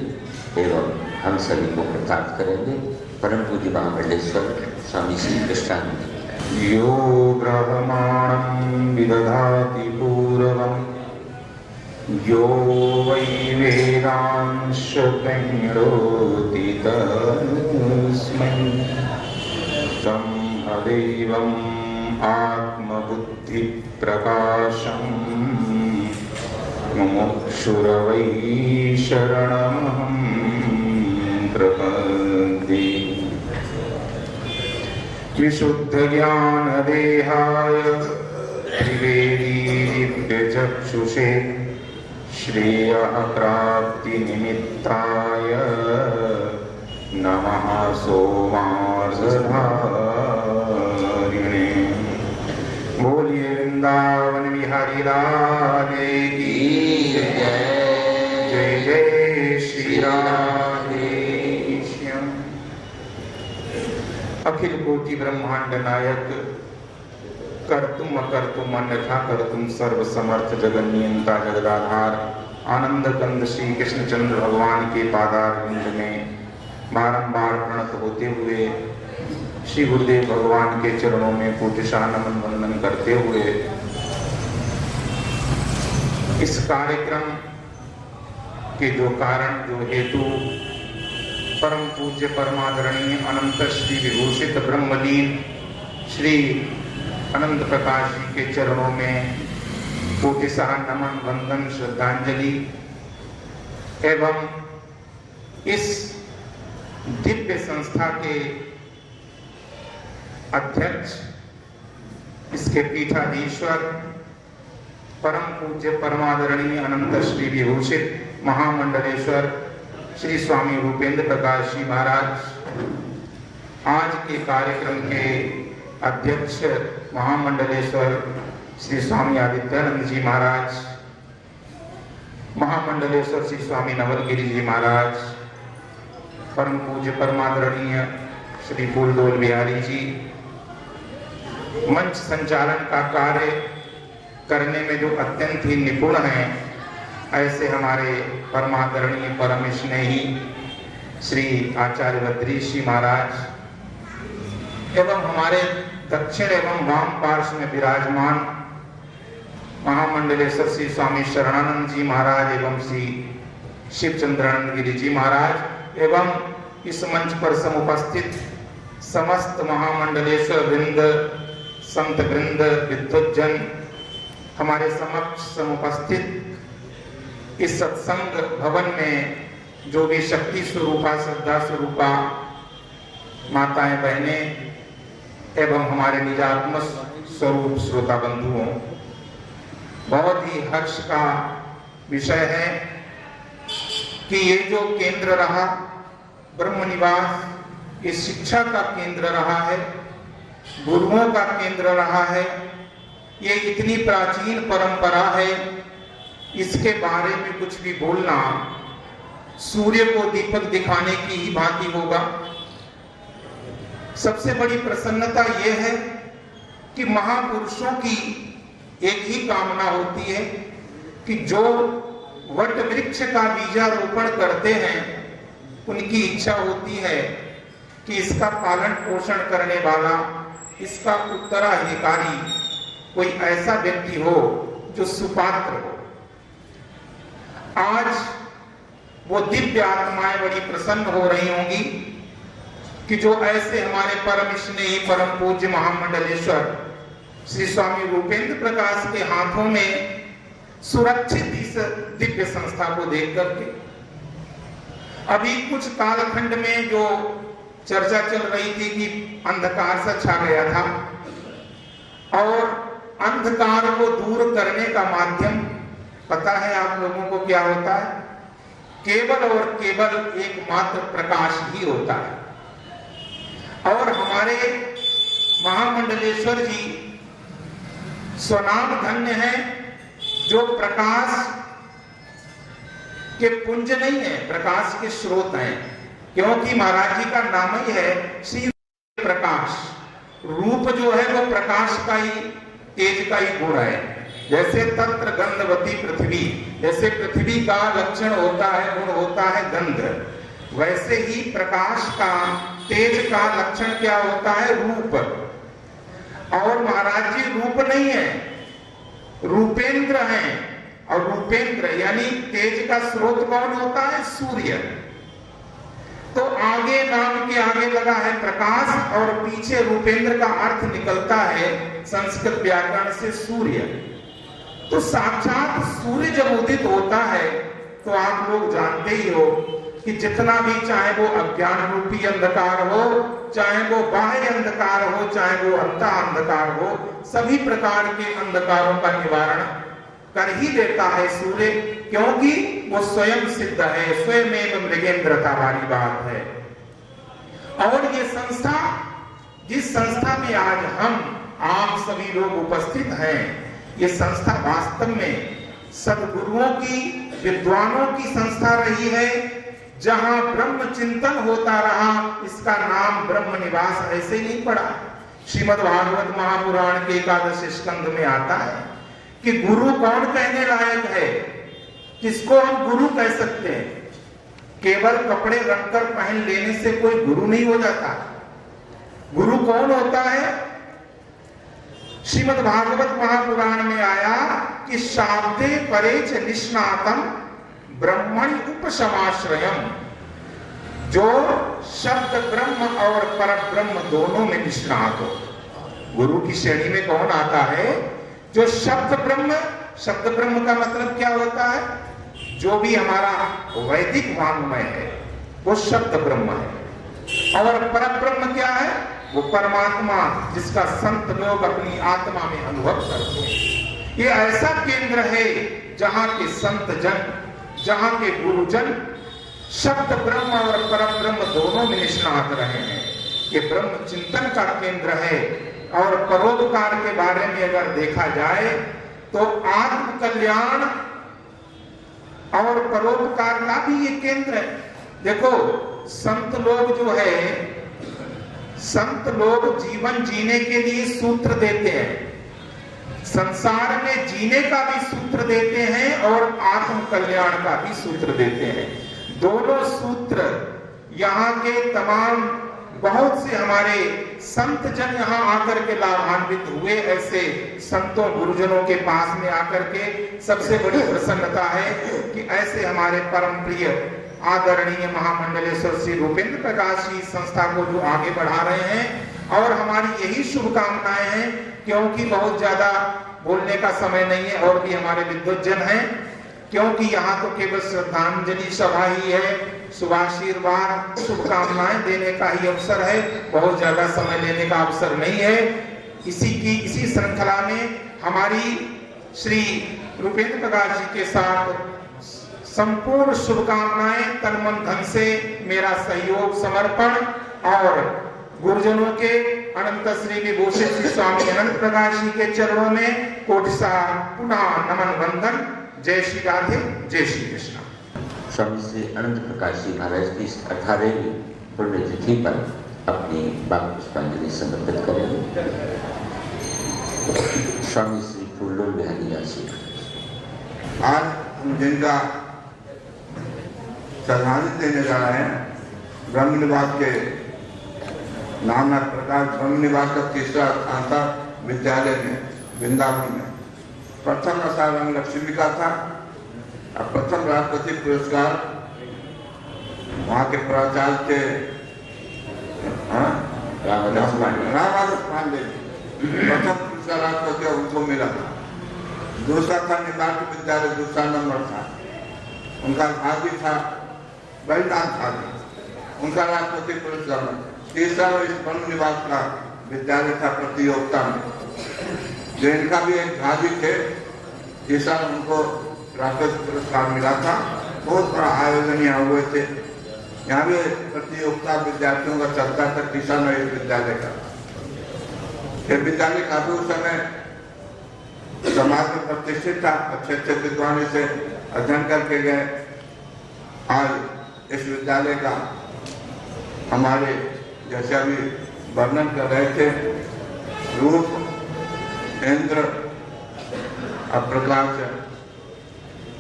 एवं हम सभी को प्रताप करेंगे। परम पूज्य महामंडलेश्वर स्वामी श्री कृष्णानंद। यो ब्रह्माणं विदधाति पूर्वं यो वै वेदांश प्रणोति तस्मै ब्रह्मदेवम् आत्मबुद्धि प्रकाशं मुमुक्षुरवै शरणमहं प्रपद्ये। विशुद्ध ज्ञान देहाय त्रिवेदी दिव्यचक्षुषे श्रेयः प्राप्ति निमित्ताय नमः सोमार्षधारिणे। बोलिए वृंदावन बिहारी लाल की जय। जय जय श्री राधे श्याम। अखिल कोटि ब्रह्मांड नायक कर्तुम अकर्तुम अन्यथा कर्तुम सर्व समर्थ जगन्नियंता जगदाधार आनंद कंद श्री कृष्णचंद्र भगवान के पादारविंद में बारंबार प्रणत होते हुए श्री गुरुदेव भगवान के चरणों में कोटिशाह नमन वंदन करते हुए इस कार्यक्रम के जो कारण जो हेतु परम पूज्य परमादरणीय अनंत श्री विभूषित ब्रह्मलीन श्री अनंत प्रकाश जी के चरणों में कोटिशाह नमन वंदन श्रद्धांजलि एवं इस दिव्य संस्था के अध्यक्ष, इसके पीठाधीश्वर परम पूज्य परमादरणीय अनंत श्री विभूषित महामंडलेश्वर श्री स्वामी रूपेंद्र प्रकाश जी महाराज, आज के कार्यक्रम के अध्यक्ष महामंडलेश्वर श्री स्वामी आदित्यानंद जी महाराज, महामंडलेश्वर श्री स्वामी नवलगिरी जी महाराज, परम पूज्य परमादरणीय श्री फूलडोल बिहारी जी, मंच संचालन का कार्य करने में जो अत्यंत ही निपुण हैं, ऐसे हमारे परमादरणीय परम स्नेही श्री आचार्य बद्रीश जी महाराज एवं हमारे दक्षिण एवं वाम पार्श्व में विराजमान महामंडलेश्वर श्री स्वामी शरणानंद जी महाराज एवं श्री शिवचंद्रानंद गिरी जी महाराज एवं इस मंच पर समुपस्थित समस्त महामंडलेश्वर वृंद, संत वृंद, विद्वज्जन, हमारे समक्ष समुपस्थित इस सत्संग भवन में जो भी शक्ति स्वरूपा, श्रद्धा स्वरूपा माताएं, बहनें एवं हमारे निजात्म स्वरूप श्रोता बंधुओं, बहुत ही हर्ष का विषय है कि ये जो केंद्र रहा ब्रह्म निवास, ये शिक्षा का केंद्र रहा है, गुरुओं का केंद्र रहा है, ये इतनी प्राचीन परंपरा है, इसके बारे में कुछ भी बोलना सूर्य को दीपक दिखाने की ही भांति होगा। सबसे बड़ी प्रसन्नता यह है कि महापुरुषों की एक ही कामना होती है कि जो वट वृक्ष का बीजारोपण करते हैं, उनकी इच्छा होती है कि इसका पालन पोषण करने वाला, इसका उत्तराधिकारी कोई ऐसा व्यक्ति हो जो सुपात्र हो। आज वो दिव्य आत्माएं बड़ी प्रसन्न हो रही होंगी कि जो ऐसे हमारे परम स्नेही परम पूज्य महामंडलेश्वर श्री स्वामी रूपेंद्र प्रकाश के हाथों में सुरक्षित इस दिव्य संस्था को देख करके, अभी कुछ कालखंड में जो चर्चा चल रही थी कि अंधकार सा छा गया था और अंधकार को दूर करने का माध्यम पता है आप लोगों को क्या होता है? केवल और केवल एकमात्र प्रकाश ही होता है। और हमारे महामंडलेश्वर जी स्वनाम धन्य है जो प्रकाश के पुंज नहीं है, प्रकाश के स्रोत हैं, क्योंकि महाराज जी का नाम ही है श्री प्रकाश। रूप जो है वो प्रकाश का ही, तेज का ही गुण है। जैसे तत्र गंधवती पृथ्वी, जैसे पृथ्वी का लक्षण होता है, गुण होता है गंध, वैसे ही प्रकाश का, तेज का लक्षण क्या होता है? रूप। और महाराज जी रूप नहीं है, रूपेंद्र हैं। और रूपेंद्र यानी तेज का स्रोत कौन होता है? सूर्य। तो आगे नाम के आगे लगा है प्रकाश और पीछे रूपेंद्र का अर्थ निकलता है संस्कृत व्याकरण से सूर्य। तो साक्षात सूर्य जब उदित होता है तो आप लोग जानते ही हो कि जितना भी, चाहे वो अज्ञान रूपी अंधकार हो, चाहे वो बाह्य अंधकार हो, चाहे वो अंतः अंधकार हो, सभी प्रकार के अंधकारों का निवारण कर ही देता है सूर्य, क्योंकि वो स्वयं सिद्ध है, स्वयं मृगेंद्रता वाली बात है। और ये संस्था, जिस संस्था में आज हम आप सभी लोग उपस्थित हैं, ये संस्था वास्तव में सद्गुरुओं की, विद्वानों की संस्था रही है, जहां ब्रह्म चिंतन होता रहा। इसका नाम ब्रह्म निवास ऐसे नहीं पड़ा। श्रीमद् भागवत महापुराण के 11वें स्कंद में आता है कि गुरु कौन कहने लायक है, किसको हम गुरु कह सकते हैं? केवल कपड़े रखकर पहन लेने से कोई गुरु नहीं हो जाता। गुरु कौन होता है? श्रीमद् भागवत महापुराण में आया कि शाब्दे परेच निष्णातम ब्रह्मण उपशमाश्रयम, जो शब्द ब्रह्म और पर ब्रह्म दोनों में निष्णात हो। गुरु की श्रेणी में कौन आता है? जो शब्द ब्रह्म, शब्द ब्रह्म का मतलब क्या होता है? जो भी हमारा वैदिक वांग्मय है वो शब्द ब्रह्म है। और पर ब्रह्म क्या है? वो परमात्मा, जिसका संत लोग अपनी आत्मा में अनुभव करते हैं। ये ऐसा केंद्र है जहां के संत जन, जहां के गुरुजन शब्द ब्रह्म और पर ब्रह्म दोनों में निष्णात रहे हैं। ये ब्रह्म चिंतन का केंद्र है। और परोपकार के बारे में अगर देखा जाए तो आत्म कल्याण और परोपकार का भी ये केंद्र है। देखो, संत लोग जो है, संत लोग जीवन जीने के लिए सूत्र देते हैं, संसार में जीने का भी सूत्र देते हैं और आत्म कल्याण का भी सूत्र देते हैं। दोनों सूत्र यहाँ के तमाम बहुत से हमारे संत जन यहाँ आकर के लाभान्वित हुए। ऐसे संतों गुरुजनों के पास में आकर के सबसे बड़ी प्रसन्नता है कि ऐसे हमारे परम प्रिय आदरणीय महामंडलेश्वर श्री रूपेंद्र प्रकाश जी संस्था को जो आगे बढ़ा रहे हैं। और हमारी यही शुभकामनाएं हैं, क्योंकि बहुत ज्यादा बोलने का समय नहीं है और भी हमारे विद्वज्जन हैं, क्योंकि यहाँ तो केवल श्रद्धांजलि सभा ही है, शुभाशीर्वाद शुभकामनाएं देने का ही अवसर है, बहुत ज्यादा समय लेने का अवसर नहीं है। इसी श्रृंखला में हमारी श्री रूपेंद्र प्रकाश जी के साथ संपूर्ण शुभकामनाएं, तन मन धन से मेरा सहयोग समर्पण और गुरुजनों के अनंत श्री विभूषित श्री स्वामी अनंत प्रकाश जी के चरणों में कोटिसा पुनः नमन वंदन। जय श्री राधे, जय श्री कृष्ण। स्वामी श्री अनंत प्रकाश जी महाराज की 18वीं पुण्यतिथि पर अपनी बात पुष्पांजलि समर्पित करेंगे। स्वामी श्री फूलों बिहारी दास जी, आज हम जिनका श्रद्धांजलि देने जा रहे हैं, ब्रह्म निवास के नामनाथ प्रकाश ब्रह्म निवास का तीसरा स्थान था विद्यालय में, वृंदावन में। प्रथम रसायन लक्ष्मी का था और प्रथम राष्ट्रपति पुरस्कार वहाँ के प्राचार्य थे रामादास पांडे। प्रथम पुरस्कार राष्ट्रपति उनको मिला था। दूसरा था निवासी विद्यालय, दूसरा नंबर था। उनका भाभी था बलिदान था, उनका राष्ट्रपति पुरस्कार। तीसरा इस ब्रह्म निवास का विद्यालय था प्रतियोगिता में, जो इनका भी एक भाभी थे, तीसरा उनको राष्ट्रपति पुरस्कार मिला था। बहुत बड़ा आयोजन यहाँ हुए थे। यहाँ भी प्रतियोगिता विद्यार्थियों का चलता था। तीसरा में इस विद्यालय का, ये विद्यालय काफी उस समय समाज में प्रतिष्ठित था। अच्छे अच्छे विद्वान से अध्ययन करके गए। आज इस विद्यालय का हमारे जैसे अभी वर्णन कर रहे थे, रूप, इंद्र, अब प्रकाश है,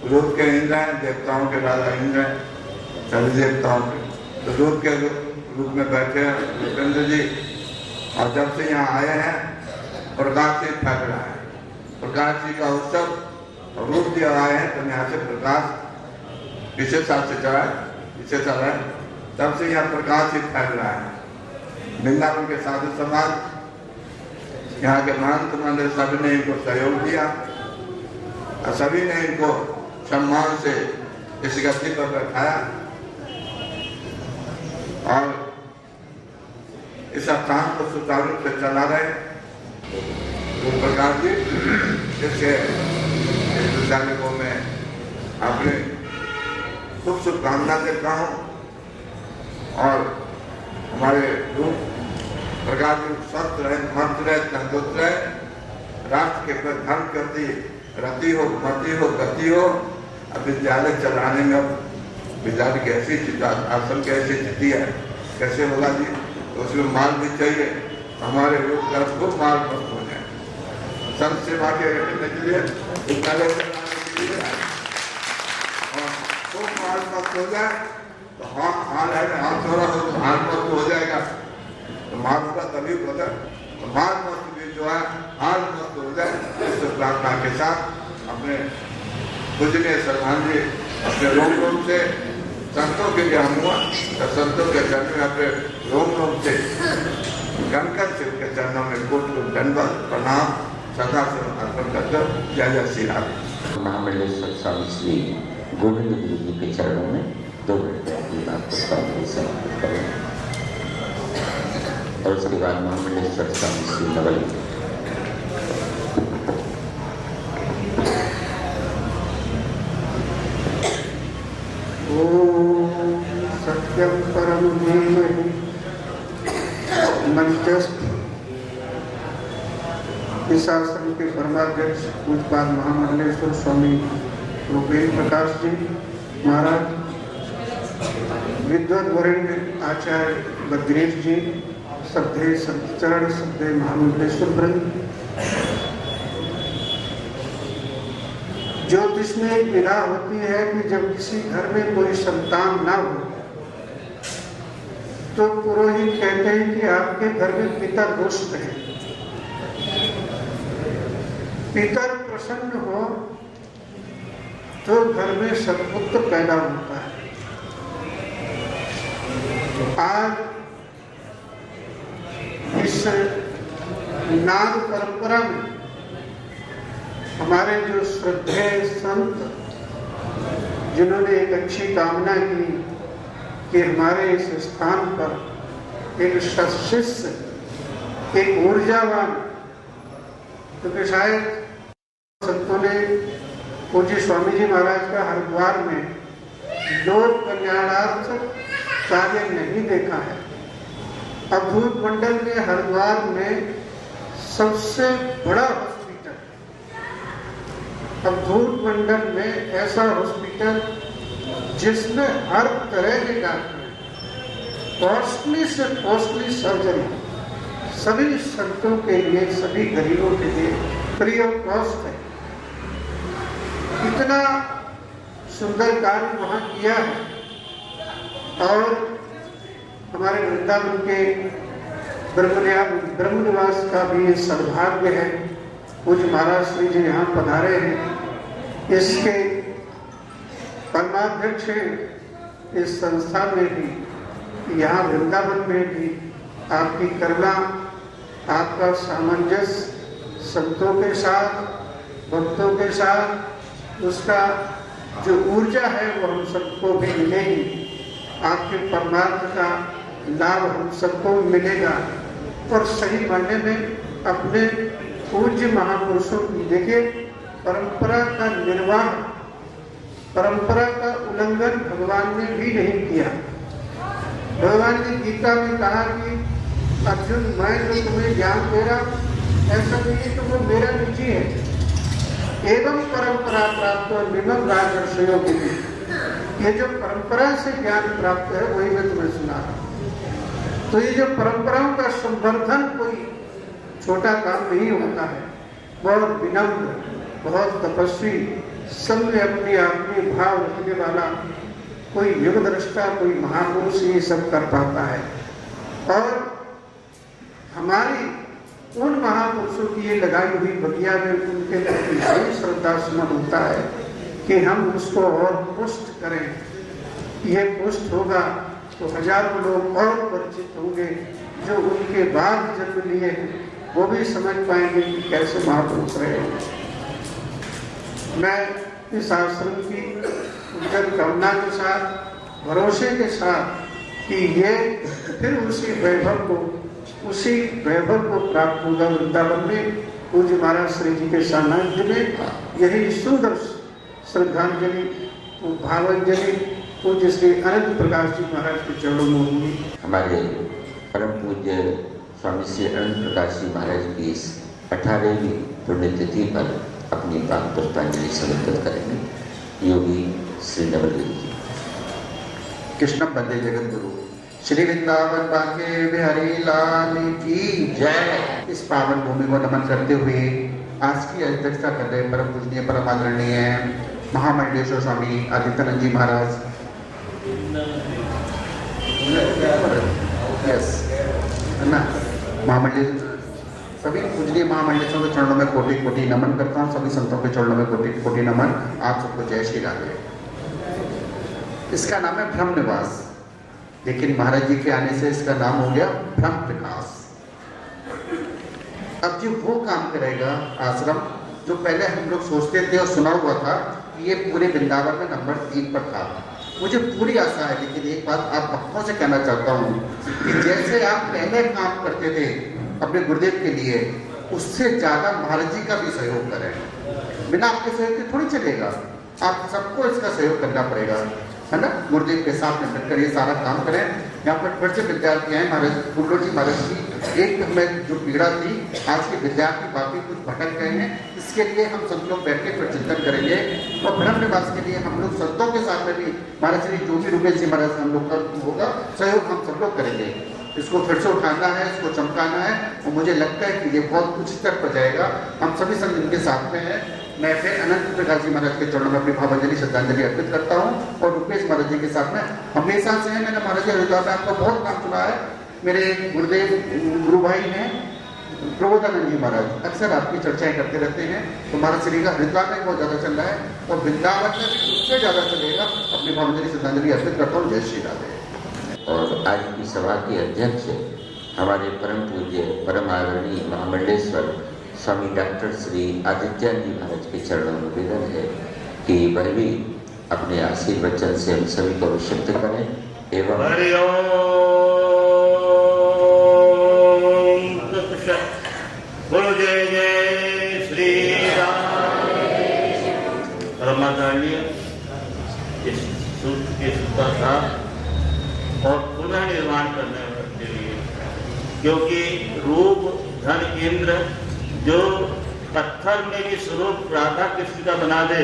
रूप के इंद्र हैं, देवताओं के राजा इंद्र हैं, सभी देवताओं के, तो रूप के रूप में बैठे हैं रुपेंद्र जी। और जब से यहाँ आए हैं प्रकाश से फैल रहा है, प्रकाश जी का उत्सव रूप दिया आए हैं, तो यहाँ से प्रकाश विशेष से चढ़ा है, विशेष है, तब से यहाँ प्रकाश ही फैल रहा है। वृंदावन के साधु समाज, यहाँ के महंत मंदिर, सभी ने इनको सहयोग दिया और सभी ने इनको सम्मान से इस गति पर बैठाया और इस स्थान को सुचारू रूप से चला रहे। तो प्रकाश जी इसके विद्यालय को मैं अपने खूब शुभकामना देता हूँ और हमारे रूप प्रकाश जी स्वस्थ रहे, मस्त रहे, तंदुरुस्त रहे, राष्ट्र के प्रति धर्म करती रति हो, मति हो, गति हो। अब विद्यालय चलाने में अब विद्यालय की ऐसी आश्रम की ऐसी स्थिति है, कैसे होगा जी? तो उसमें माल भी चाहिए, हमारे लोग खूब माल मस्त हो जाए, संत सेवा के लिए विद्यालय चलाने के लिए और खूब माल मस्त हो जाए। तो हाँ हाल है, हाथ थोड़ा तो हाल मस्त हो जाएगा, तो माल होगा तभी होगा। तो माल मस्त भी जो है हाल मस्त हो जाए, इस प्रार्थना के साथ अपने पूजनीय श्रद्धांजलि अपने रोम से संतों के लिए हुआ, तो संतों के चरण में अपने रोम से कनकन से उनके चरणों में कोट कोट दंडवत प्रणाम सदा से अर्पण करते। जय जय श्री राम। महामंडलेश्वर स्वामी श्री गोविंद गुरु जी के चरणों में 2 मिनट अपनी बात को समर्पित करें और उसके बाद महामंडलेश्वर स्वामी श्री नवल सत्यम परम धीमहि मंचस्थ इस आश्रम के परमाध्यक्ष पूज्यपाद महामंडलेश्वर स्वामी रूपेन्द्र प्रकाश जी महाराज, विद्वत वरेण्य आचार्य बद्रीश जी, श्रद्धेय संतचरण, श्रद्धेय महामंडलेश्वर वृंद। ज्योतिष में एक विधा होती है कि जब किसी घर में कोई संतान ना हो तो पुरोहित कहते हैं कि आपके घर में पिता दोष है। पितर प्रसन्न हो तो घर में सत्पुत्र पैदा होता है। आज इस नाग परंपरा में हमारे जो श्रद्धेय संत जिन्होंने एक अच्छी कामना की कि हमारे इस स्थान पर एक शिष्य, एक ऊर्जावान, क्योंकि शायद संतों ने पूज्य स्वामी जी महाराज का हरिद्वार में लोक कल्याणार्थ कार्य नहीं देखा है। अद्भुत मंडल में हरिद्वार में सबसे बड़ा हॉस्पिटल, अद्भुत मंडल में ऐसा हॉस्पिटल जिसमें हर तरह के डॉक्टर, कॉस्टली से कॉस्टली सर्जरी, सभी संतों के लिए, सभी गरीबों के लिए फ्री ऑफ कॉस्ट है। इतना सुंदर कार्य वहाँ किया है। और हमारे वृंदावन के ब्रह्मनिवास का भी सौभाग्य है, पूज्य महाराज श्री जी यहाँ पधारे हैं। इसके परमाध्यक्ष हैं इस संस्था में भी, यहाँ वृंदावन में भी आपकी करुणा, आपका सामंजस्य संतों के साथ, भक्तों के साथ, उसका जो ऊर्जा है वो हम सबको भी मिलेगी। आपके परमार्थ का लाभ हम सबको मिलेगा। और सही मायने में अपने पूज्य महापुरुषों की, देखिए, परंपरा का निर्वाह, परंपरा का उल्लंघन भगवान ने भी नहीं किया। भगवान ने गीता में कहा कि अर्जुन, मैं जो तुम्हें ज्ञान दे रहा हूँ ऐसा नहीं तो वो मेरा निजी है। एवं परंपरा प्राप्त और निमक राजर्षियों के लिए, ये जो परंपरा से ज्ञान प्राप्त है वही मैं तुम्हें सुना रहा हूँ। तो ये जो परंपराओं का संवर्धन कोई छोटा काम नहीं होता है, बहुत विनम्र बहुत तपस्वी, सब में अपनी अपनी भाव रखने वाला कोई युग दृष्टा, कोई महापुरुष ये सब कर पाता है। और हमारी उन महापुरुषों की ये लगाई हुई बगिया में उनके प्रति बड़ी श्रद्धा सुमन होता है कि हम उसको और पुष्ट करें। ये पुष्ट होगा तो हजारों लोग और परिचित होंगे, जो उनके बाद जन्म लिए हैं वो भी समझ पाएंगे कि कैसे महापुरुष रहे। मैं इस आश्रम की उज्जवल कामना के साथ, भरोसे के साथ कि ये फिर उसी वैभव को प्राप्त होगा वृंदावन में, पूज्य महाराज श्री जी के सानिध्य में। यही सुंदर श्रद्धांजलि, भावांजलि पूज्य श्री अनंत प्रकाश जी महाराज के चरणों में होगी। हमारे परम पूज्य स्वामी श्री अनंत प्रकाश जी महाराज की इस 18वीं पुण्यतिथि पर अपनी प्राण पुष्पांजलि समर्पित करेंगे योगी श्री नवलगिरी जी। कृष्ण बंदे जगत गुरु श्री वृंदावन बांके बिहारी लाल की जय। इस पावन भूमि को नमन करते हुए आज की अध्यक्षता कर रहे परम पूजनीय परम आदरणीय महामंडलेश्वर स्वामी आदित्यानंद जी महाराज, यस ना, महामंडलेश्वर सभी पूजनीय महामंडलेश्वर के चरणों में कोटि कोटि नमन करता हूँ। सभी संतों के चरणों में कोटि कोटि नमन। आप सबको जय श्री राधे। इसका नाम है ब्रह्म निवास, लेकिन महाराज जी के आने से इसका नाम हो गया ब्रह्म प्रकाश। अब जो वो काम करेगा आश्रम जो पहले हम लोग सोचते थे और सुना हुआ था कि ये पूरे वृंदावन में नंबर 3 पर था। मुझे पूरी आशा है, लेकिन एक बात आप भक्तों से कहना चाहता हूँ कि जैसे आप पहले काम करते थे अपने गुरुदेव के लिए, उससे ज़्यादा महाराज जी का भी सहयोग करें। बिना आपके सहयोग के थोड़ी चलेगा, आप सबको इसका सहयोग करना पड़ेगा, है ना। गुरुदेव के साथ में मिलकर ये सारा काम करें। यहाँ पर बच्चे विद्यार्थी हैं, महाराज फुल्लो जी महाराज की एक हमें जो पीड़ा थी, आज के विद्यार्थी बाकी कुछ भटक गए हैं, इसके लिए हम सब लोग बैठ के फिर चिंतन करेंगे। और ब्रह्म निवास के लिए हम लोग संतों के साथ में भी महाराज श्री जो भी रूपेश जी महाराज हम लोग का होगा सहयोग हम सब लोग करेंगे। इसको फिर से उठाना है, इसको चमकाना है, और मुझे लगता है कि ये बहुत उच्च स्तर पर जाएगा। हम सभी संत इनके साथ में हैं। मैं फिर अनंत प्रकाश जी महाराज के चरणों में अपनी भावांजलि श्रद्धांजलि अर्पित करता हूँ। और रूपेश महाराज जी के साथ में हमेशा से है, मैंने महाराज जी हरिद्वार में आपका बहुत नाम सुना है। मेरे गुरुदेव गुरु भाई हैं प्रबोधानंद जी महाराज, अक्सर आपकी चर्चाएं करते रहते हैं। तो महाराज श्री का हरिद्वार में बहुत ज़्यादा चल रहा है और वृंदावन में भी उससे ज़्यादा चलेगा। अपनी भावांजलि श्रद्धांजलि अर्पित करता हूँ। जय श्री राधे। और आज की सभा के अध्यक्ष हमारे परम पूज्य परम आदरणीय महामंडलेश्वर स्वामी डॉक्टर श्री आदित्यानंद जी महाराज के चरणों में निवेदन है कि वह भी अपने आशीर्वचन से हम सभी को अभिषिक्त करें। एवं बोलो जय जय श्री राम। परम आदरणीय इस सूत्र के सूत्र था और पुनः निर्माण करने के लिए, क्योंकि रूप धन इंद्र जो पत्थर में भी स्वरूप राधा कृष्ण का बना दे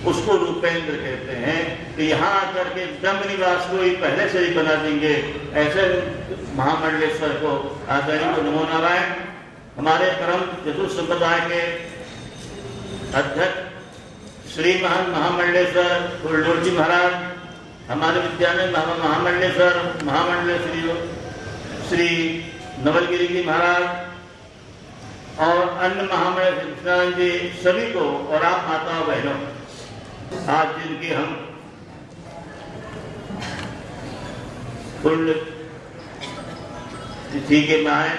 उसको रूपेंद्र कहते हैं। तो यहाँ आकर के ब्रह्म निवास को ही पहले से ही बना देंगे, ऐसे महामंडलेश्वर को आदरणीय को नमो नारायण। हमारे परम चतुर्थ संप्रदाय के अध्यक्ष श्री महामंडलेश्वर फुल्लोर जी महाराज, हमारे विद्यालय महामंडलेश्वर श्री नवलगिरी जी महाराज और अन्य महामंडलेश्वर जी सभी को, और आप माता बहनों, आज जिनकी हम पुण्य तिथि के माए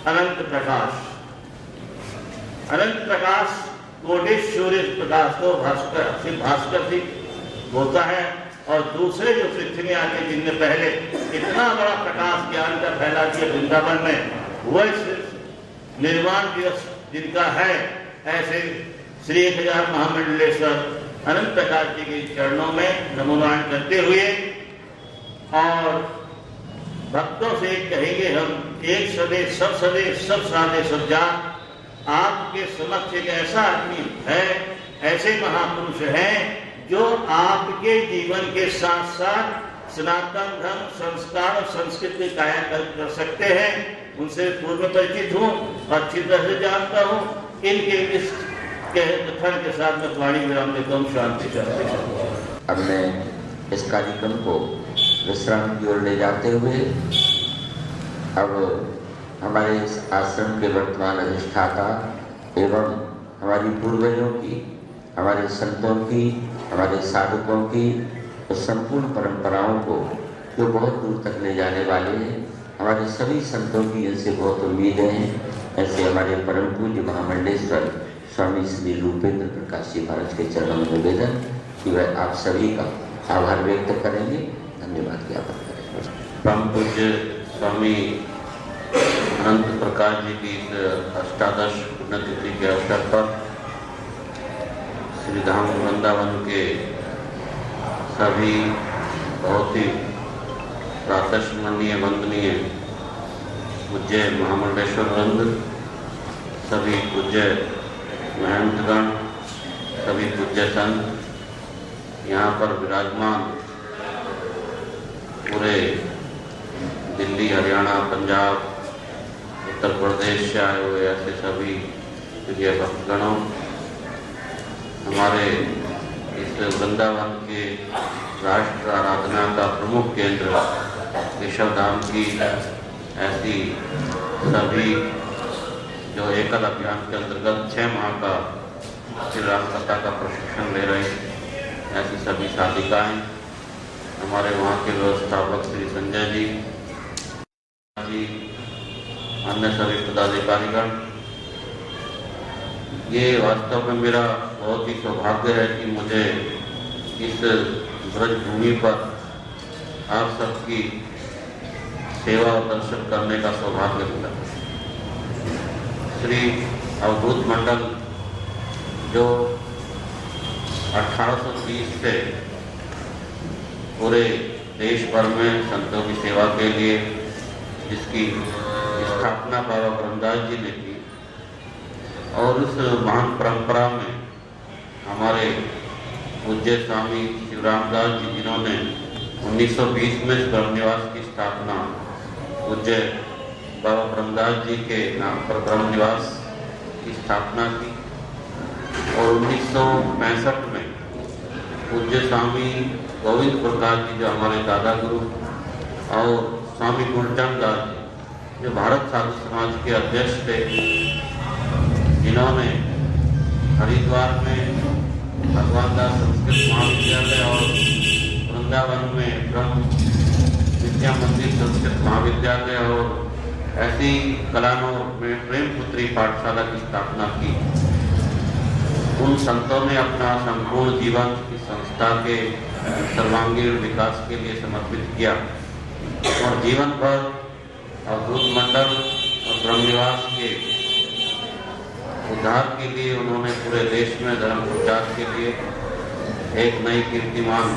अनंत प्रकाश कोटेश्वरी प्रकाश को भास्कर भी होता है। और दूसरे जो पृथ्वी में आके जिनने पहले इतना बड़ा प्रकाश ज्ञान का फैला दिया वृंदावन में, वह निर्वाण दिवस जिनका है, ऐसे श्री 1000 महामंडलेश्वर अनंत प्रकाश जी के चरणों में नमोनारायण करते हुए और भक्तों से कहेंगे हम, एक सदे सब साधे सब जात। आपके समक्ष एक ऐसा आदमी है, ऐसे महापुरुष हैं जो आपके जीवन के साथ साथ सनातन धर्म, संस्कार और संस्कृति कायम कर सकते हैं। उनसे पूर्व परिचित हूँ, अच्छी तरह से जानता हूँ। इनके इस के कथन के साथ में वाणी विराम देता हूँ। शांति शांति। अब मैं इस कार्यक्रम को विश्राम की ओर ले जाते हुए अब हमारे इस आश्रम के वर्तमान अधिष्ठाता एवं हमारी पूर्वजों की, हमारे संतों की, हमारे साधकों की उस संपूर्ण परंपराओं को जो बहुत दूर तक ले जाने वाले हैं, हमारे सभी संतों की इनसे बहुत उम्मीदें हैं। ऐसे हमारे परम पूज्य महामंडलेश्वर स्वामी श्री रूपेंद्र प्रकाश जी महाराज के चरणों में निवेदन कि वह आप सभी का आभार व्यक्त करेंगे, धन्यवाद ज्ञापन करेंगे। परम पूज्य स्वामी अनंत प्रकाश जी की इस अष्टादश पुण्यतिथि के अवसर पर श्री धाम वृंदावन के सभी बहुत ही प्रातस्मरणीय वंदनीय पूज्य महामंडलेश्वर वृंद, सभी पूज्य महंतगण, सभी पूज्य संत, यहाँ पर विराजमान पूरे दिल्ली, हरियाणा, पंजाब, उत्तर प्रदेश से आए हुए ऐसे सभी प्रिय भक्तगणों, हमारे इस वृंदावन के राष्ट्र आराधना का प्रमुख केंद्र केशव धाम की ऐसी सभी जो एकल अभियान के अंतर्गत 6 माह का श्री राम कथा का प्रशिक्षण ले रहे ऐसी सभी साधिकाएं, हमारे वहाँ के व्यवस्थापक श्री संजय जी, अन्य सभी पदाधिकारीगण, ये वास्तव में मेरा बहुत ही सौभाग्य है कि मुझे इस ब्रज भूमि पर आप सबकी सेवा और दर्शन करने का सौभाग्य मिला। श्री अवधूत मंडल जो 1830 से पूरे देश भर में संतों की सेवा के लिए जिसकी स्थापना बाबा ब्रह्मदास जी ने की, और उस महान परंपरा में हमारे पूज्य स्वामी शिवरामदास जी जिन्होंने 1920 में इस ब्रह्म निवास की स्थापना पूज्य बाबा ब्रह्मदास जी के नाम पर ब्रह्म निवास की स्थापना की, और 1965 में पूज्य स्वामी गोविंद प्रकाश जी जो हमारे दादा गुरु, और स्वामी गुणचंद दास जी जो भारत साधु समाज के अध्यक्ष थे, जिन्होंने हरिद्वार में भगवान दास संस्कृत महाविद्यालय और वृंदावन में ब्रह्म विद्या मंदिर संस्कृत महाविद्यालय और ऐसी कलानौर में प्रेमपुत्री पाठशाला की स्थापना की। उन संतों ने अपना संपूर्ण जीवन इस संस्था के सर्वांगीण विकास के लिए समर्पित किया, और जीवन भर अवधूत मंडल और ब्रह्म निवास के उद्धार के लिए उन्होंने पूरे देश में धर्म प्रचार के लिए एक नई कीर्तिमान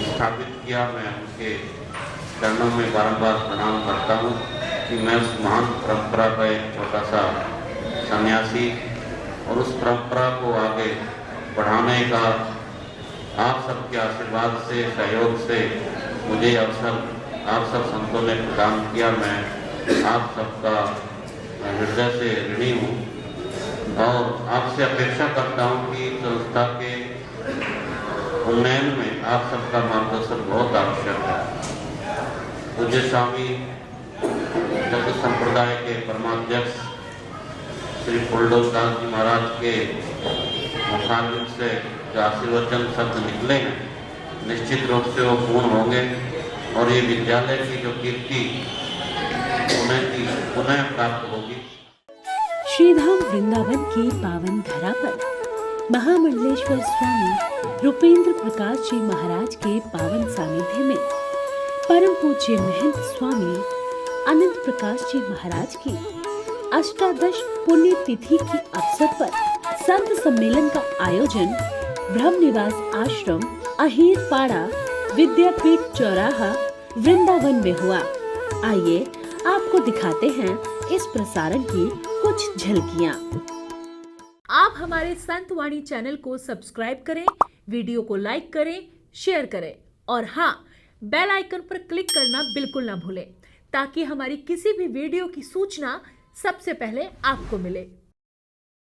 स्थापित किया। मैं उनके चरणों में बारंबार प्रणाम करता हूँ कि मैं उस महान परंपरा का एक छोटा सा सन्यासी, और उस परंपरा को आगे बढ़ाने का आप सबके आशीर्वाद से, सहयोग से मुझे अवसर आप सब संतों ने प्रदान किया। मैं आप सबका हृदय से ऋणी हूँ, और आपसे अपेक्षा करता हूँ कि संस्था के उन्नयन में आप सबका मार्गदर्शन बहुत आवश्यक है। पूज्य स्वामी जगत संप्रदाय के परमाध्यक्ष श्री फूलडोल दास जी महाराज के मुखारविंद से जो आशीर्वचन शब्द निकले हैं, निश्चित रूप से वो पूर्ण होंगे, और ये विद्यालय की जो कीर्ति पुनः प्राप्त होगी। श्रीधाम वृंदावन की पावन धरा पर महामंडलेश्वर स्वामी रूपेंद्र प्रकाश जी महाराज के पावन सानिध्य में परम पूज्य महंत स्वामी अनंत प्रकाश जी महाराज की अष्टादश पुण्य तिथि की अवसर पर संत सम्मेलन का आयोजन ब्रह्म निवास आश्रम अहीर पाड़ा विद्यापीठ चौराहा वृंदावन में हुआ। आइए आपको दिखाते हैं इस प्रसारण की कुछ झलकियाँ। आप हमारे संत वाणी चैनल को सब्सक्राइब करें, वीडियो को लाइक करें, शेयर करें, और हाँ, बेल आइकन पर क्लिक करना बिल्कुल ना भूलें, ताकि हमारी किसी भी वीडियो की सूचना सबसे पहले आपको मिले।